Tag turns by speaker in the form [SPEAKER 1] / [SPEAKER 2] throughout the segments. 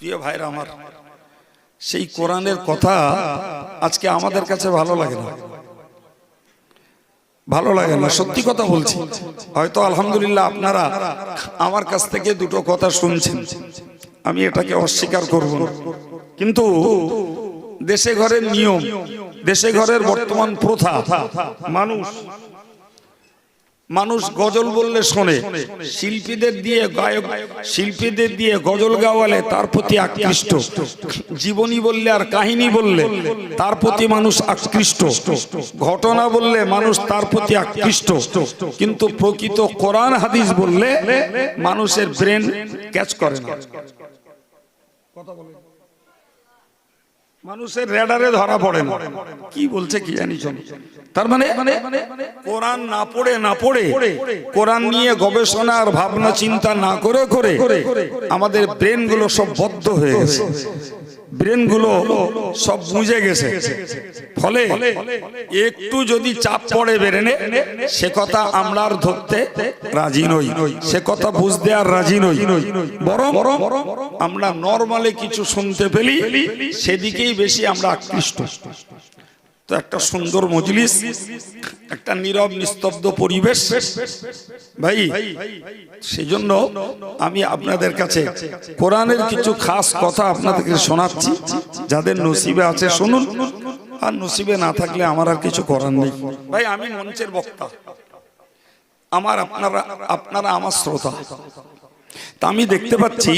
[SPEAKER 1] প্রিয় ভাইরা আমার, সেই কোরআনের কথা আজকে আমাদের কাছে ভালো লাগে না, ভালো লাগে না, সত্যি কথা বলছি। হয়তো আলহামদুলিল্লাহ আপনারা আমার কাছ থেকে দুটো কথা শুনছেন, আমি এটাকে অস্বীকার করব না, কিন্তু দেশে ঘরের নিয়ম, দেশে ঘরের বর্তমান প্রথা, মানুষ গজল বললে শোনে, শিল্পীদের দিয়ে গায়ক শিল্পীদের দিয়ে গজল গাওয়ালে তার প্রতি আকৃষ্ট, জীবনী বললে আর কাহিনী বললে তার প্রতি মানুষ আকৃষ্ট, ঘটনা বললে মানুষ তার প্রতি আকৃষ্ট, কিন্তু প্রকৃত কোরআন হাদিস বললে মানুষের ব্রেন ক্যাচ করে না, কথা বলে মানুষের রেডারে ধরা পড়ে না, কি বলছে কি জানি। তার মানে কোরআন না পড়ে কোরআন নিয়ে গবেষণা আর ভাবনা চিন্তা না করে আমাদের ব্রেন গুলো সব বদ্ধ হয়ে গেছে, ব্রেন গুলো সব বুঝে গেছে। ফলে একটু যদি চাপ পড়ে ব্রেনে, সে কথা আমরা আর ধরতে রাজি নই, সে কথা বুঝতে আর রাজি নই, বরং আমরা নরমালে কিছু শুনতে পেলি সেদিকেই বেশি আমরা আকৃষ্ট। তো একটা সুন্দর মজলিস, একটা নীরব নিস্তব্ধ পরিবেশ ভাই, সেজন্য আমি আপনাদের কাছে কোরআনের কিছু খাস কথা আপনাদেরকে শোনাচ্ছি। যাদের নসিবে আছে শুনুন, আর নসিবে না থাকলে আমার আর কিছু করার নেই। ভাই আমি মঞ্চের বক্তা, আপনারা আমার শ্রোতা। তা আমি দেখতে পাচ্ছি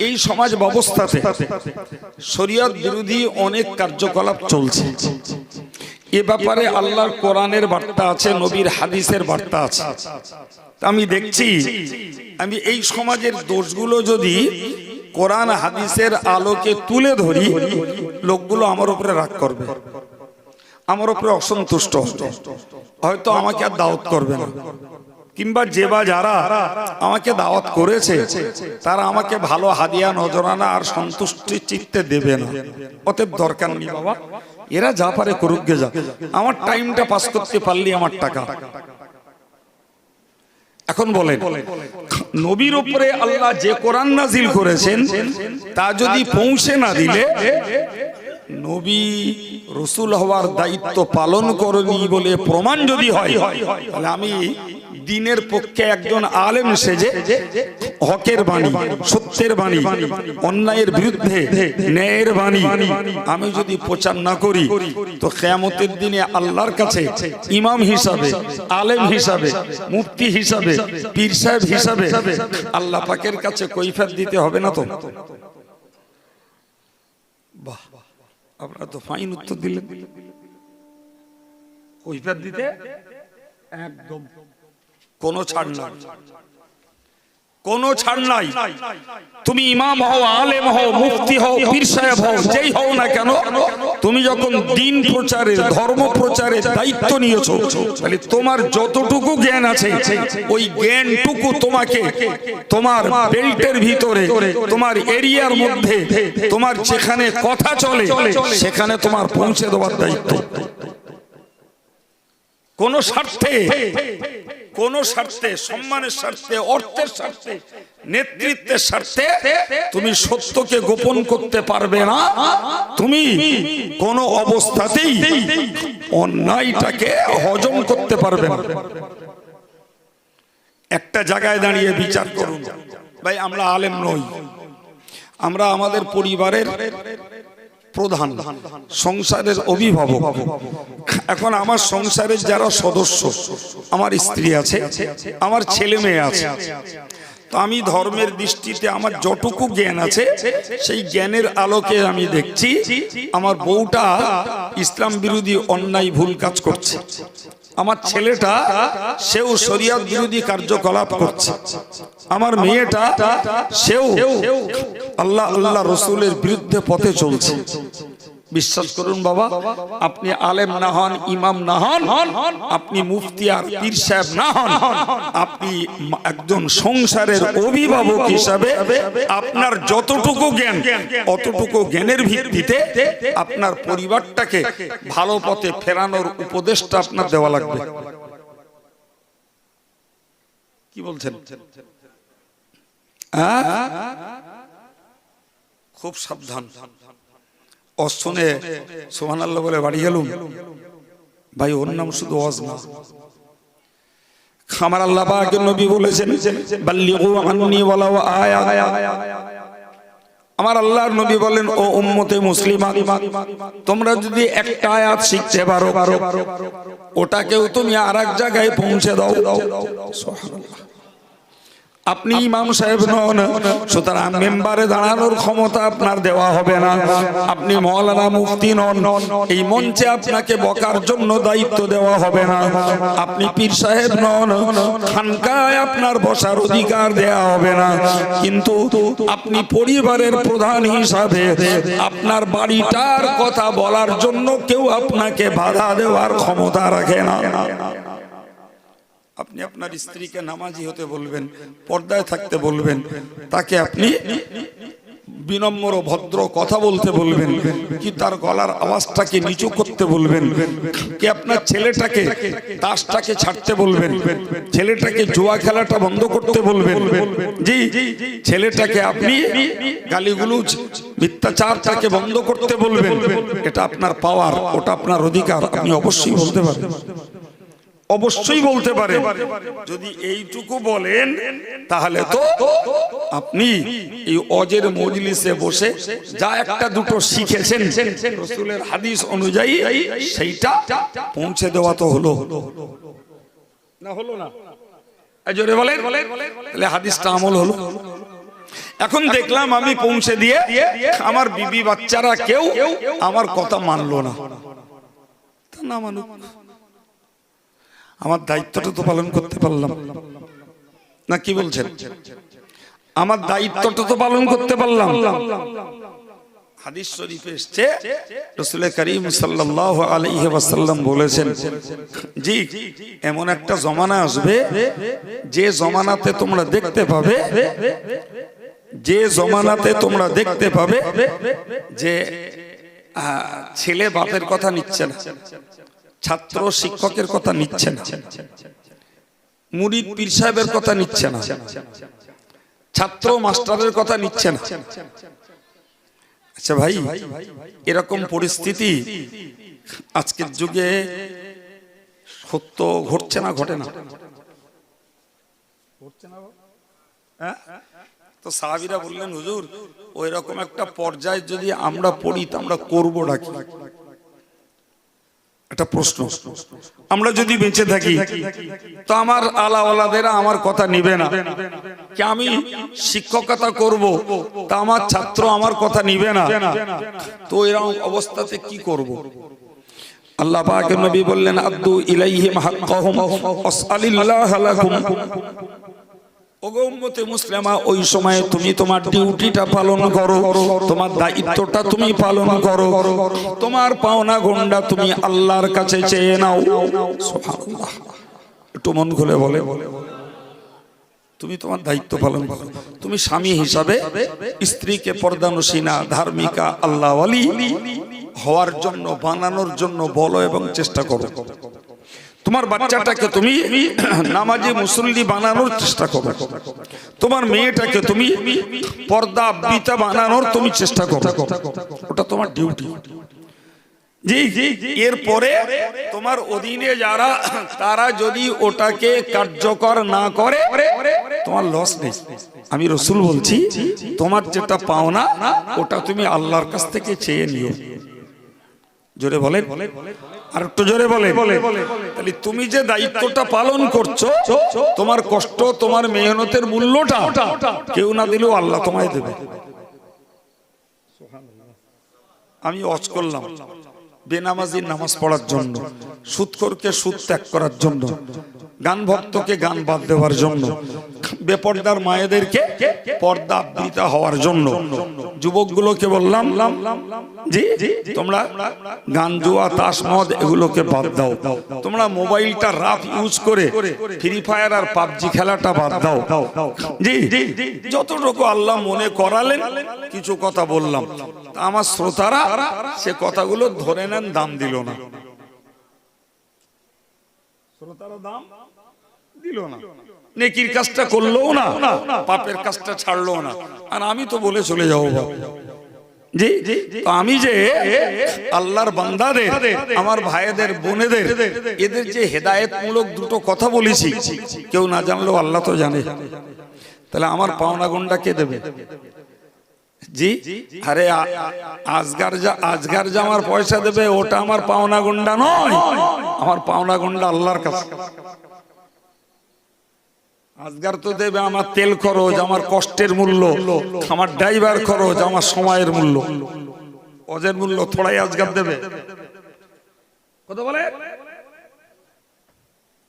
[SPEAKER 1] এই সমাজ ব্যবস্থাতে শরীয়ত বিরোধী অনেক কার্যকলাপ চলছে। এ ব্যাপারে আল্লাহর কোরআনের বার্তা আছে, নবীর হাদিসের বার্তা আছে। আমি দেখছি আমি এই সমাজের দোষগুলো যদি কোরআন হাদিসের আলোকে তুলে ধরি, লোকগুলো আমার উপরে রাগ করবে, আমার উপরে অসন্তুষ্ট হবে, হয়তো আমাকে আর দাওয়াত করবে না, কিংবা যে বা যারা আমাকে দাওয়াত করেছে তারা আমাকে ভালো হাদিয়া নজরানা আর সন্তুষ্টি চিত্তে দেবে না। অতএব দরকার নেই বাবা, এরা যা পারে করুক গে, যা, আমার টাইমটা পাস করতে পারলি আমার টাকা। এখন বলেন, নবীর উপরে আল্লাহ যে কোরআন নাজিল করেছেন তা যদি পৌঁছে না দিলে, নবী রাসূল হওয়ার দায়িত্ব পালন করেনি বলে প্রমাণ যদি হয়, তাহলে আমি দিনের পক্ষে একজন আলেম সেজে হকের বাণী, সত্যের বাণী, অন্যায়ের বিরুদ্ধে ন্যায়ের বাণী আমি যদি প্রচার না করি, তো কিয়ামতের দিনে আল্লাহর কাছে ইমাম হিসাবে, আলেম হিসাবে, মুফতি হিসাবে, পীর সাহেব হিসাবে আল্লাহ পাকের কাছে কৈফিয়ত দিতে হবে না। তো বাহ, আপনারা তো ফাইন উত্তর দিলেন। কৈফিয়ত দিতে একদম কোনো ছাড় নাই, কোনো ছাড় নাই। তুমি ইমাম হও, আলেম হও, মুফতি হও, পীর সাহেব হও, যেই হও না কেন, তুমি যখন দিন প্রচারে, ধর্ম প্রচারে দায়িত্ব নিয়েছো, তাহলে তোমার যতটুকু জ্ঞান আছে ওই জ্ঞানটুকু তোমাকে তোমার বেল্টের ভিতরে, তোমার এরিয়ার মধ্যে, তোমার যেখানে কথা চলে সেখানে তোমার পৌঁছে দেওয়ার দায়িত্ব। কোন স্বার্থে, কোন স্বার্থে, সম্মানের স্বার্থে, অর্থের স্বার্থে, নেতৃত্বের স্বার্থে তুমি সত্যকে গোপন করতে পারবে না। তুমি কোন অবস্থাতেই অন্যায়টাকে হজম করতে পারবে না। একটা জায়গায় দাঁড়িয়ে বিচার করুন ভাই, আমরা আলেম নই, আমরা আমাদের পরিবারের প্রধান, সংসারের অভিভাবক। এখন আমার সংসারের যারা সদস্য, আমার স্ত্রী আছে, আমার ছেলে মেয়ে আছে, তো আমি ধর্মের দৃষ্টিতে আমার যতটুকু জ্ঞান আছে সেই জ্ঞানের আলোকে আমি দেখছি আমার বউটা ইসলাম বিরোধী অন্যায় ভুল কাজ করছে, আমার ছেলেটা সেও শরিয়ত বিরোধী কার্যকলাপ করছে, আমার মেয়েটা সেও আল্লাহ আল্লাহ রসুলের বিরুদ্ধে পথে চলছে। বিশ্বাস করুন বাবা, আপনি আলেম না হন, ইমাম না হন, আপনি মুফতি আর পীর সাহেব না হন, আপনি একজন সংসারের অভিভাবক হিসাবে আপনার যতটুকু জ্ঞান, অতটুকু জ্ঞানের ভিত্তিতে আপনার পরিবারটাকে ভালো পথে ফেরানোর উপদেশটা আপনার দেওয়া লাগবে। কি বলছেন? খুব সাবধান। ওয়াজ শুনে সুবহানাল্লাহ বলে বাড়ি গেলুম, ভাই ওর নাম শুধু ওয়াজ না। আমার আল্লাহ পাকের নবী বলেছেন বাল্লিগু আন্নী ওয়ালাউ আয়া। আমার আল্লাহর নবী বলেন ও উম্মতে মুসলিমা, তোমরা যদি একটা আয়াত শিখতে পারো ওটাকেও তুমি আরেক জায়গায় পৌঁছে দাও। সুবহানাল্লাহ। আপনি ইমাম সাহেব নন, সুতরাং মেম্বারে দাঁড়ানোর ক্ষমতা আপনার দেওয়া হবে না। আপনি মাওলানা মুফতি নন, এই মঞ্চে আপনাকে বকার জন্য দায়িত্ব দেওয়া হবে না। আপনি পীর সাহেব নন, খানকায় আপনার বসার অধিকার দেওয়া হবে না। কিন্তু আপনি পরিবারের প্রধান হিসাবে আপনার বাড়িটার কথা বলার জন্য কেউ আপনাকে বাধা দেওয়ার ক্ষমতা রাখে না। আপনি আপনার স্ত্রীকে নামাজি হতে বলবেন, পর্দায় থাকতে বলবেন, তাকে আপনি বিনম্র ভদ্র কথা বলতে বলবেন, কি তার গলার আওয়াজটাকে নিচু করতে বলবেন, কি আপনার ছেলেটাকে তাসটাকে ছাড়তে বলবেন, ছেলেটাকে জুয়া খেলাটা বন্ধ করতে বলবেন, জি ছেলেটাকে আপনি গালিগুলোজ মিথ্যাচারটাকে বন্ধ করতে বলবেন। এটা আপনার পাওয়ার, ওটা আপনার অধিকার, আপনি অবশ্যই বলতে পারেন, অবশ্যই বলতে পারে। যদি এইটুকু বলেন তাহলে তো আপনি এই ওয়াজের মজলিসে বসে যা একটা দুটো শিখেছেন রাসূলের হাদিস অনুযায়ী সেইটা পৌঁছে দেওয়া তো হলো না, হলো না? জোরে বলেন, তাহলে হাদিসটা আমল হলো। এখন দেখলাম আমি পৌঁছে দিয়ে আমার বিবি বাচ্চারা কেউ আমার কথা মানলো না, তা না মানুক, আমার দায়িত্বটা তো পালন করতে পারলাম না, কি বলছেন? আমার দায়িত্বটা তো পালন করতে পারলাম। হাদিস শরীফে এসেছে রাসূল করিম সাল্লাল্লাহু আলাইহি ওয়াসাল্লাম বলেছেন, জি এমন একটা জমানা আসবে যে জমানাতে তোমরা দেখতে পাবে, যে জমানাতে তোমরা দেখতে পাবে যে ছেলে বাপের কথা নিচ্ছে না, ছাত্র শিক্ষকের কথা নিচ্ছে না, মুরিদ পীর সাহেবের কথা নিচ্ছে না, ছাত্র মাস্টারের কথা নিচ্ছে না। আচ্ছা ভাই, এরকম পরিস্থিতি আজকের যুগে সত্য ঘটছে না, ঘটে না? তো সাহাবীরা বললেন হুজুর ওই রকম একটা পর্যায়ে যদি আমরা পড়ি তা আমরা করবোটা কি? একটা প্রশ্ন। আমরা যদি বেঁচে থাকি তো আমার আলাওয়ালাদেরা আমার কথা নিবে না, কি আমি শিক্ষকতা করব তা আমার ছাত্র আমার কথা নিবে না, তো এরকম অবস্থাতে কি করব? আল্লাহ পাকের নবী বললেন আদু ইলাইহিম হাক্কাহুম ওয়াসআলিল্লাহ লাকুম। ওগো উম্মতে মুসলিমা, ওই সময়ে তুমি তোমার ডিউটিটা পালন করো, তোমার দায়িত্বটা তুমি পালন করো, তোমার পাওনা গন্ডা তুমি আল্লাহর কাছে চেয়ে নাও। সুবহানাল্লাহ, একটু মন খুলে বলে, তুমি তোমার দায়িত্ব পালন করো। তুমি স্বামী হিসাবে স্ত্রীকে পর্দানসীনা, ধার্মিকা, আল্লাহওয়ালি হওয়ার জন্য, বানানোর জন্য বলো এবং চেষ্টা করো। তোমার বাচ্চাটাকে তুমি নামাজি মুসল্লি বানানোর চেষ্টা করো, তোমার মেয়েটাকে তুমি পর্দা আবৃতা বানানোর তুমি চেষ্টা করো, ওটা তোমার ডিউটি। জি এরপরে তোমার অধীনে যারা, তারা যদি ওটাকে কার্যকর না করে তোমার লস নেই। আমি রাসূল বলছি তোমার যেটা পাওনা ওটা তুমি আল্লাহর কাছ থেকে চেয়ে নিও। জোরে বলেন, আর একটু জোরে বলেন। তাহলে তুমি যে দায়িত্বটা পালন করছো, তোমার কষ্ট, তোমার মেহনতের মূল্যটা কেউ না দিলেও আল্লাহ তোমায় দেবে। আমি ওয়াজ করলাম বেনামাজির নামাজ পড়ার জন্য, সুদখোরকে সুদ ত্যাগ করার জন্য, গান ভক্তকে গান বাদ দেওয়ার জন্য, বেপর্দার মায়েদেরকে পর্দা আবৃতা হওয়ার জন্য, যুবকগুলোকে বললাম জি তোমরা গান, জুয়া, তাস, মদ এগুলোকে বাদ দাও, তোমরা মোবাইলটা রাফ ইউজ করে ফ্রি ফায়ার আর পাবজি খেলাটা বাদ দাও। জি যতটুকু আল্লাহ মনে করালেন কিছু কথা বললাম, আমার শ্রোতারা সে কথাগুলো ধরে নেন, দাম দিল না, শ্রোতারা দাম দিল না, নেকির কাজটা করলো না, পাপের কাজটা ছাড়লো না, আর আমি তো বলে চলে যাবো জি তো আমি যে আল্লাহর বান্দাদের, আমার ভাইদের বোনেদের, এদের যে হেদায়েতমূলক দুটো কথা বলেছি, কেউ না জানলেও আল্লাহ তো জানে। তাহলে আমার পাওনা গন্ডা কে দেবে? জি আরে আজগার জামার পয়সা দেবে, ওটা আমার পাওনা গন্ডা নয়। আমার পাওনা গন্ডা আল্লাহর কাছে। আজগার তো দেবে আমার তেল খরচ, আমার কষ্টের মূল্য, আমার ড্রাইভার খরচ, আমার সময়ের মূল্য। অজের মূল্য থোড়াই আজগার দেবে? কথা বলে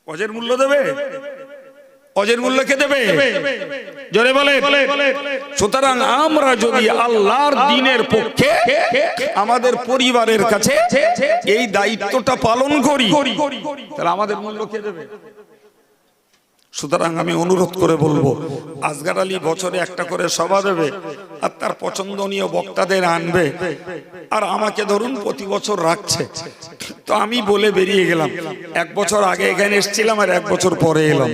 [SPEAKER 1] অজের মূল্য দেবে? অজের মূল্য কে দেবে? জোরে বলে। সুতরাং আমরা যদি আল্লাহর দ্বীনের পক্ষে আমাদের পরিবারের কাছে এই দায়িত্বটা পালন করি, তাহলে আমাদের মূল্য কে দেবে? সুতরাং আমি অনুরোধ করে বলবো, আসগার আলী বছরে একটা করে সভা দেবে, আর তার পছন্দনীয় বক্তাদের আনবে, আর আমাকে ধরুন প্রতি বছর রাখছে। তো আমি বলে বেরিয়ে গেলাম, এক বছর আগে এখানে এসেছিলাম আর এক বছর পরে এলাম,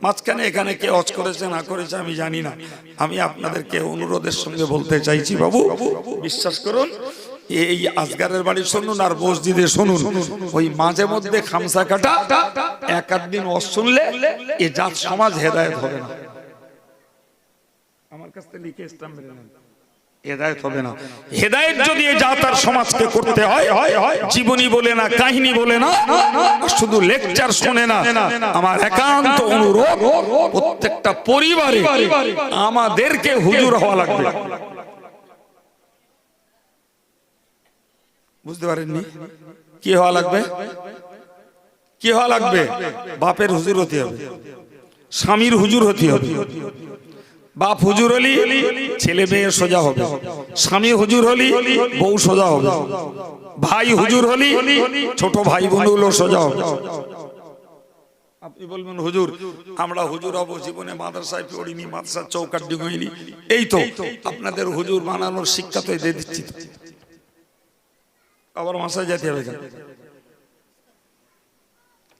[SPEAKER 1] মাঝখানে এখানে কে হজ করেছে না করেছে আমি জানি না। আমি আপনাদেরকে অনুরোধের সঙ্গে বলতে চাইছি, বাবু বিশ্বাস করুন, এই আসগারের বাড়ি শুনুন আর মসজিদে শুনুন, ওই মাঝে মধ্যে খামসা কাটা এক আধ দিন ওয়াজ শুনলে এ জাত সমাজ হেদায়েত হবে না। আমার কাছ থেকে লিখে স্ট্যাম্প মেরে নেন, হেদায়েত হবে না। হেদায়েত যদি এই জাত আর সমাজকে করতে হয়, জীবনী বলে না, কাহিনী বলে না, শুধু লেকচার শুনে না। আমার একান্ত অনুরোধ, প্রত্যেকটা পরিবারে আমাদেরকে হুজুর হওয়া লাগবে। বুঝতে পারেননি? কি হওয়া লাগবে? কি হওয়া লাগবে? বাপের হুজুর হতে হবে, স্বামীর হুজুর হতে হবে। বাপ হুজুর হলি ছেলে মেয়ে সোজা হবে, স্বামী হুজুর হলি বউ সোজা হবে, ভাই হুজুর হলি ছোট ভাই বোনগুলো সোজা হবে। আপনি বলবেন হুজুর আমরা হুজুর হব, জীবনে মাদ্রাসায় পড়িনি, মাদ্রাসার চৌকাঠ ডিঙাইনি, এই তো আপনাদের হুজুর বানানোর শিক্ষা তো দিয়ে দিচ্ছি। আবার মাসায় যেতে হবে,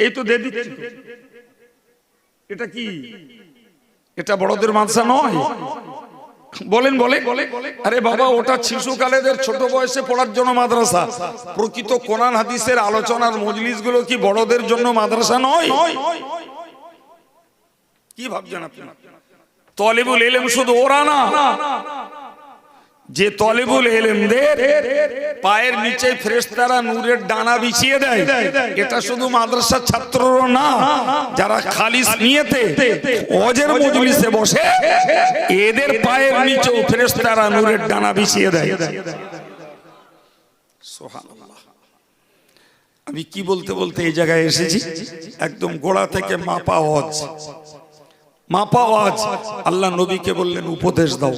[SPEAKER 1] এই তো দিয়ে দিচ্ছি। এটা কি? এটা বড়দের মাদ্রাসা নয়? বলেন বলে। আরে বাবা, ওটা শিশুকালেদের ছোট বয়সে পড়ার জন্য মাদ্রাসা। প্রকৃত কোরআন হাদিসের আলোচনার মজলিস গুলো কি বড়দের জন্য মাদ্রাসা নয়? কি ভাবছেন আপনি? তলেবুল ইলম শুধু ওরা না, যে তলেবুল ইলমদের পায়ের নিচে ফেরেশতারা নূরের ডানা বিছিয়ে দেয়, এটা শুধু মাদ্রাসার ছাত্ররা না, যারা খালিস নিয়তে ওয়াজের মজলিসে বসে এদের পায়ের নিচেও ফেরেশতারা নূরের ডানা বিছিয়ে দেয়। সুবহানাল্লাহ। আমি কি বলতে বলতে এই জায়গায় এসেছি, একদম গোড়া থেকে মাপা ওয়াজ। মাপা ওয়াজ। আল্লাহ নবীকে বললেন উপদেশ দাও,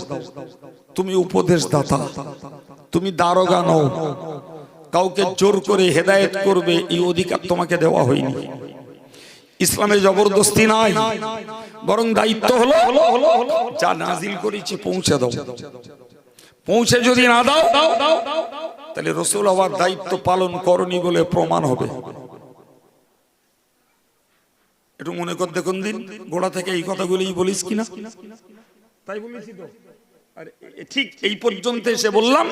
[SPEAKER 1] তুমি উপদেশ দাতা, তুমি দারোগা নও, কাউকে জোর করে হেদায়েত করবে এই অধিকার তোমাকে দেওয়া হয়নি। ইসলামে জবরদস্তি নাই, বরং দায়িত্ব হলো যা নাজিল করেছি পৌঁছে দাও। পৌঁছে যদি না দাও তাহলে রাসূল হওয়ার দায়িত্ব পালন করনি বলে প্রমাণ হবে। একটু মনে কর দেখুন দিন, গোড়া থেকে এই কথাগুলোই বলিস কিনা? তাই বলেছি তো। ঠিক এই পর্যন্ত এসে বললাম,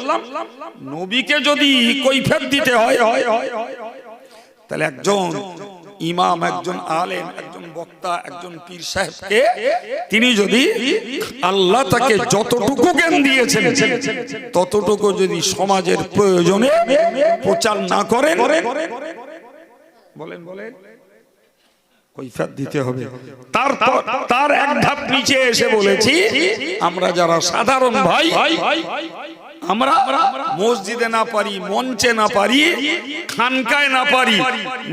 [SPEAKER 1] নবীকে যদি কৈফিয়ত দিতে হয় তাহলে একজন ইমাম, একজন আলেম, একজন বক্তা, একজন পীর সাহেবকে তিনি যদি আল্লাহ তাকে যতটুকু জ্ঞান দিয়েছেন ততটুকু যদি সমাজের প্রয়োজনে প্রচার না করেন, বলেন কৈফিয়ত দিতে হবে। তার এক ধাপ নিচে এসে বলেছি, আমরা যারা সাধারণ ভাই, আমরা মসজিদে না পারি, মঞ্চে না পারি, খানকায় না পারি,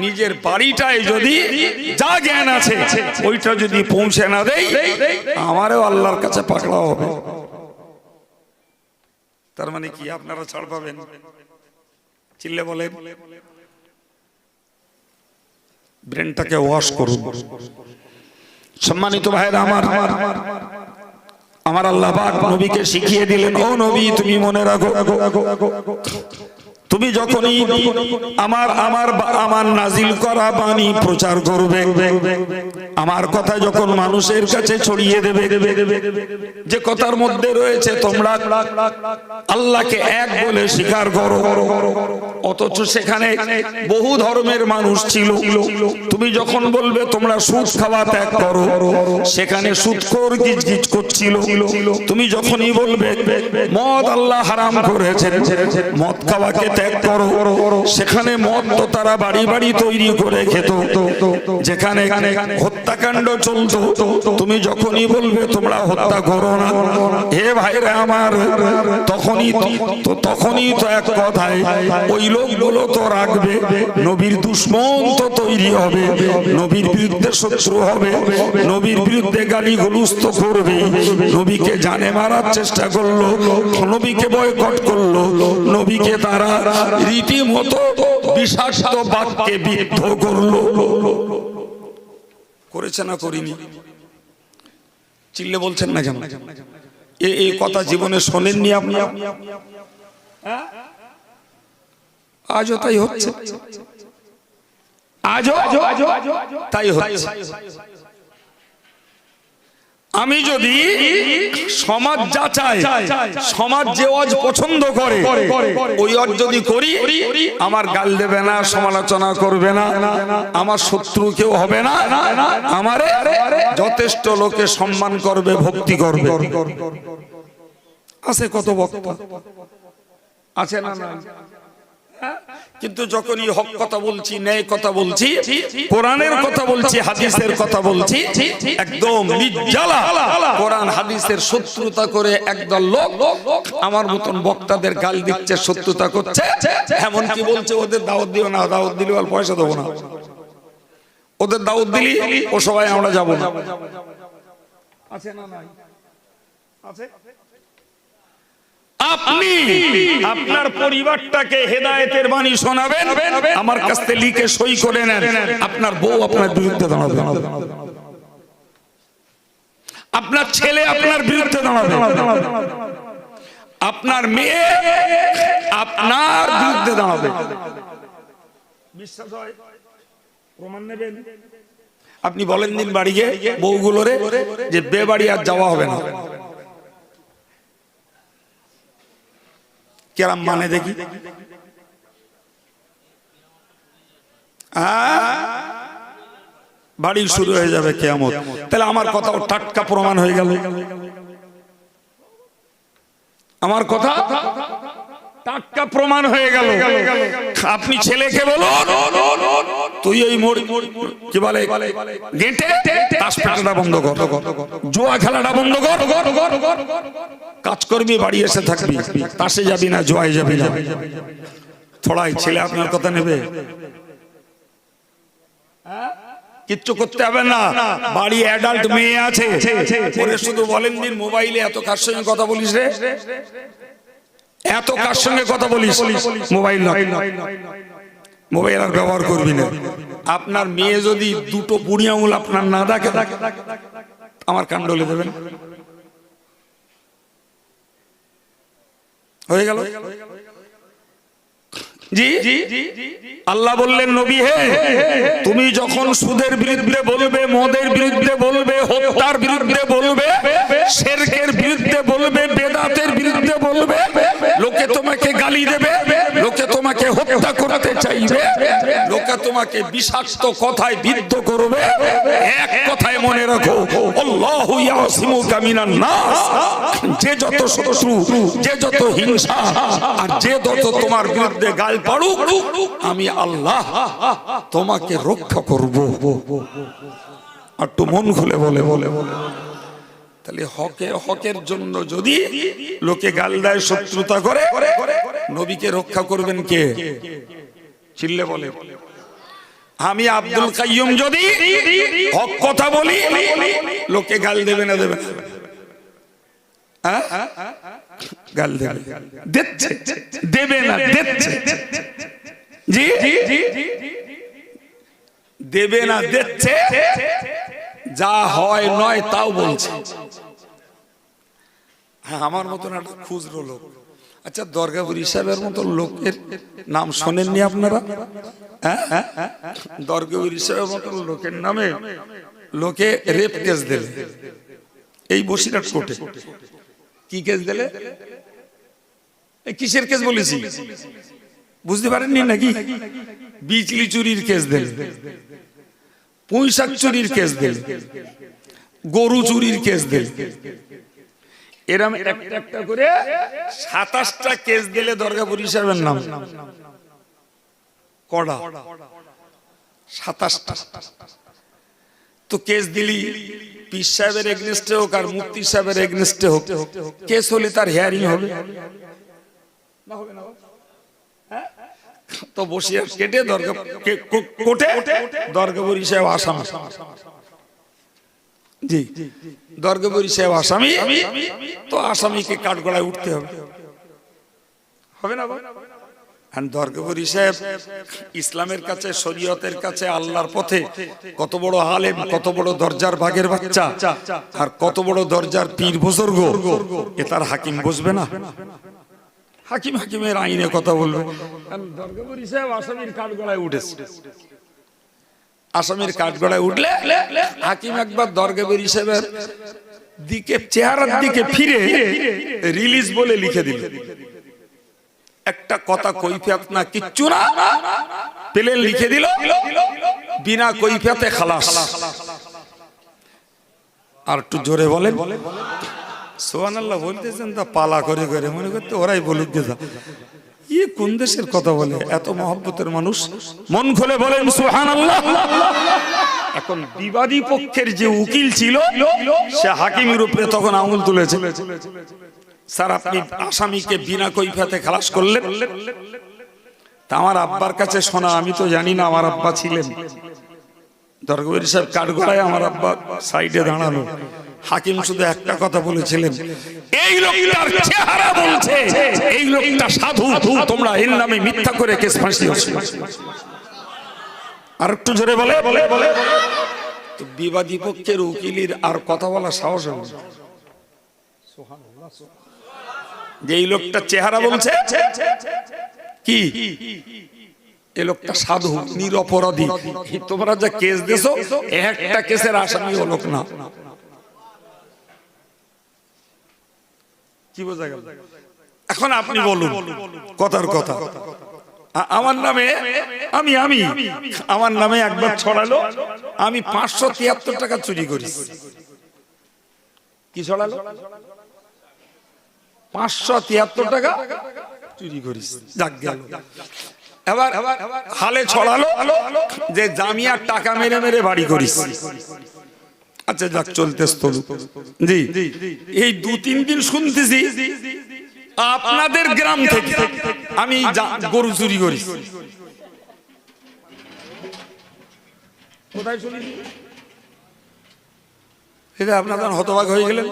[SPEAKER 1] নিজের বাড়িটায় যদি যা জ্ঞান আছে ওইটা যদি পৌঁছে না দেই, আমারও আল্লাহর কাছে পাকড়াও হবে। তার মানে কি আপনারা ছাড় পাবেন? চিল্লে বলেন। ব্রেনটাকে ওয়াশ করুন। সম্মানিত ভাইরা আমার আল্লাহ পাক নবীকে শিখিয়ে দিলেন, ও নবী তুমি মনে রাখো তুমি যখনই আমার নাজিল করা বাণী প্রচার করবে, আমার কথা যখন মানুষের কাছে ছড়িয়ে দেবে, যে কথার মধ্যে রয়েছে তোমরা আল্লাহকে এক বলে স্বীকার করো, অথচ সেখানে বহু ধর্মের মানুষ ছিল, তুমি যখন বলবে তোমরা সুদ খাওয়া ত্যাগ করো, সেখানে সুদখোর গিজগিজ করছিল। তুমি যখনই বলবে মদ আল্লাহ হারাম করেছেন, মদ খাওয়াকে ত্যাগ করো, সেখানে মদ তো তারা বাড়ি বাড়ি তৈরি করে খেত, যেখানে হত্যাকাণ্ড চলতো। তুমি যখনই বলবে তোমরা হত্যা করো না, হে ভাইরা আমার, তখনই তো এক কথায় ওই লোকগুলো তো রাখবে, নবীর দুশমন তো তৈরি হবে, নবীর বিরুদ্ধে শত্রু হবে, নবীর বিরুদ্ধে গালি গলুজ তো করবে, নবীকে জানে মারার চেষ্টা করলো, নবীকে বয়কট করলো, নবীকে তারা রীতিমতো বিষাক্ত বাক্যে বিদ্ধ করলো। করেছে না করিনি? চিল্লে বলছেন না কেন? এই কথা জীবনে শোনেননি আপনি? আজও তাই হচ্ছে, আজও তাই হচ্ছে। আমি যদি সমাজ যা চায়, সমাজ যে ওয়াজ পছন্দ করে ওই ওয়াজ যদি করি, আমার গাল দেবে না, সমালোচনা করবে না, আমার শত্রু কেউ হবে না, আমারে যথেষ্ট লোকে সম্মান করবে, ভক্তি করবে। আছে কত বক্তা আছে না? কিন্তু যখনই হক কথা বলছি, ন্যায় কথা বলছি, কোরআনের কথা বলছি, হাদিসের কথা বলছি, একদম নির্জালা কোরআন হাদিসের শত্রুতা করে একদল লোক আমার মতন বক্তাদের গাল দিচ্ছে, শত্রুতা করছে, এমনকি বলছে ওদের দাওয়াত দিও না, দাওয়াত দিলে আর পয়সা দেবো না, ওদের দাওয়াত দিলি ও সবাই আমরা যাব না। আছে না? নাই? আছে। আপনি আপনার পরিবারটাকে হেদায়েতের বাণী শোনাবেন, আমার কাছ থেকে লিখে সই করে নেন, আপনার বউ আপনার বিরুদ্ধে দাঁড়াবে, আপনার ছেলে আপনার বিরুদ্ধে দাঁড়াবে, আপনার মেয়ে আপনার বিরুদ্ধে দাঁড়াবে। বিশ্বাস হয়? প্রমাণ নেবেন? আপনি বলেন দিন বাড়ি গিয়ে বউগুলোরে যে বে বাড়ি আর যাওয়া হবে না। কেরাম মানে দেখি? বাড়ি শুরু হয়ে যাবে কিয়ামত। তাহলে আমার কথা টাটকা প্রমাণ হয়ে গেল, আমার কথা টাটকা প্রমাণ হয়ে গেল। আপনি ছেলেকে বলুন তুই এই মোড় কি বলে গেটে তাস খেলাটা বন্ধ কর, জুয়া খেলাটা বন্ধ কর, কাজ করবি, বাড়ি এসে থাকবি, তাসে যাবি না, জুয়ায় যাবি না। থোড়াই ছেলে আপনার কথা নেবে? কিচ্ছু করতে হবে না। বাড়ি অ্যাডাল্ট মেয়ে আছে, ওরে শুধু বলেন দিন মোবাইলে এত কার সঙ্গে কথা বলিস রে, এত কার সঙ্গে কথা বলিস, মোবাইল মোবাইল আর ব্যবহার করবি না। আপনার মেয়ে যদি দুটো বুড়ি আঙুল আপনার না দেখে, আমার কান ডলে দেবেন। হয়ে গেল? জি আল্লাহ বললেন নবী হে, তুমি যখন সুদের বিরুদ্ধে বলবে, মদের বিরুদ্ধে বলবে, হত্যার বিরুদ্ধে বলবে, শিরকের বিরুদ্ধে বলবে, বেদাতের বিরুদ্ধে বলবে, লোকে তোমাকে গালি দেবে, লোকে তোমাকে হত্যা করতে চাইবে, লোকে তোমাকে বিষাক্ত কথায় বিদ্ধ করবে, এক কথায় মনে রাখো, আল্লাহু ইয়াসিমুকা মিনান নাস। যে যত শত্রু, যে যত হিংসা আর যে যত তোমার বিরুদ্ধে গাল পাড়ুক, আমি আল্লাহ তোমাকে রক্ষা করব। আর তো মন খুলে বলে বলে বলে তাহলে হকের জন্য যদি লোকে গাল দেয়, শত্রুতা করে, নবীকে রক্ষা করবেন কে? চিল্লে বলে। আমি আব্দুল কাইয়ুম যদি হক কথা বলি, লোকে গাল দেবে না? দেবে না? গাল দেবে, দিচ্ছে, দেবে না, দিচ্ছে। জি দেবে না, দিচ্ছে, যা হয় নয় তাও বলছে। হ্যাঁ, আমার মতন একটা খুচরো লোক আচ্ছা, দরগাপুরি সাহেবের মতো লোকের নাম শোনেননি আপনারা? দরগাপুরি সাহেবের মতো লোকের নামে লোকে রেপ কেস দিলে এই বসিরহাট কোর্টে। কি কেস দিলে? কিসের কেস বলেছি বুঝতে পারেননি নাকি? বিজলি চুরির কেস দিলে, পুঁইশাক চুরির কেস দিলে, গরু চুরির কেস দিলে। এরম একটা একটা করে 27টা কেস দিলে দরগাপুরি সাহেবের নাম। কড়া 27টা। তো কেস দিলি পীর সাহেবের এগেনস্টে হোক আর মুফতি সাহেবের এগেনস্টে হোক, কেস হলে তার হিয়ারিং হবে না? হবে না? তো বসিয়ে কেটে কোর্টে দরগাপুরি সাহেব আসামি। জি, দরগাপুরি সাহেব আসামি, তো আসামিকে কাঠগড়ায় উঠতে হবে। হবে না? দরগাপুরি সাহেব ইসলামের কাছে, শরীয়তের কাছে, আল্লাহর পথে কত বড় আলেম, কত বড় দরজার ভাগের বাচ্চা, আর কত বড় দরজার পীর বুজুর্গ, এ তার হাকিম বসবে না? হাকিমের আইনে কথা বলবে। দরগাপুরি সাহেব আসামির কাঠগড়ায় উঠেছে। আসামির কাঠগড়ায় উঠলে হাকিম একবার দরগাপুরি সাহেবের দিকে, চেহারার দিকে ফিরে রিলিজ বলে লিখে দিল। একটা কথা কৈফিয়ত না, কিচ্ছু না, প্লেন লিখে দিল, বিনা কৈফিয়তে খালাস। আর একটু জোরে বলেন সুবহানাল্লাহ। বলতেছেন তা পালা করে করে, মনে করতে ওরাই বলুক যে কোন দেশের কথা বলে, এত মহব্বতের মানুষ। মন খুলে বলেন সুবহানাল্লাহ। এখন বিবাদী পক্ষের যে উকিল ছিল সে হাকিমের উপরে তখন আঙুল তুলেছে, স্যার আপনি আসামিকে বিনা কৈফিয়তে খালাস করলেন। তা আমার আব্বার কাছে শোনা, আমি তো জানি না, আমার আব্বা ছিলেন দরগাপুরি সাহেব কাঠগড়ায়, আমার আব্বা সাইডে দাঁড়ানো। হাকিম শুধু একটা কথা বলেছিলেন, এই লোকটার চেহারা বলছে এই লোকটা সাধু, তোমরা এর নামে মিথ্যা করে কেস ফাঁসিয়ে। আর একটু জোরে বলে বলে বলে তো বিবাদী পক্ষের উকিলের আর কথা বলা সাহস হবে না। যে এই লোকটা চেহারা বলছে কি, এই লোকটা সাধু, নিরপরাধী, তোমরা যা কেস দিছো একটা কেসের আসামি ও লোক না। কি বোঝা গেল? এখন আপনি বলুন কথার কথা, আমার নামে আমি আমার নামে একবার ছড়ালো, আমি 573 টাকা চুরি করি। কি ছড়ালো? 573 টাকা চুরি করিস। যাক গেল। এবার হালে ছড়ালো যে জামিয়ার টাকা মেরে মেরে বাড়ি করিস। আচ্ছা যাক, চলতেস তো। জি, এই 2-3 দিন শুনতেছি আপনাদের গ্রাম থেকে আমি গরু চুরি করি। কোথায় শুনেছি? এটা আপনারা হতবাক হয়ে গেলেন।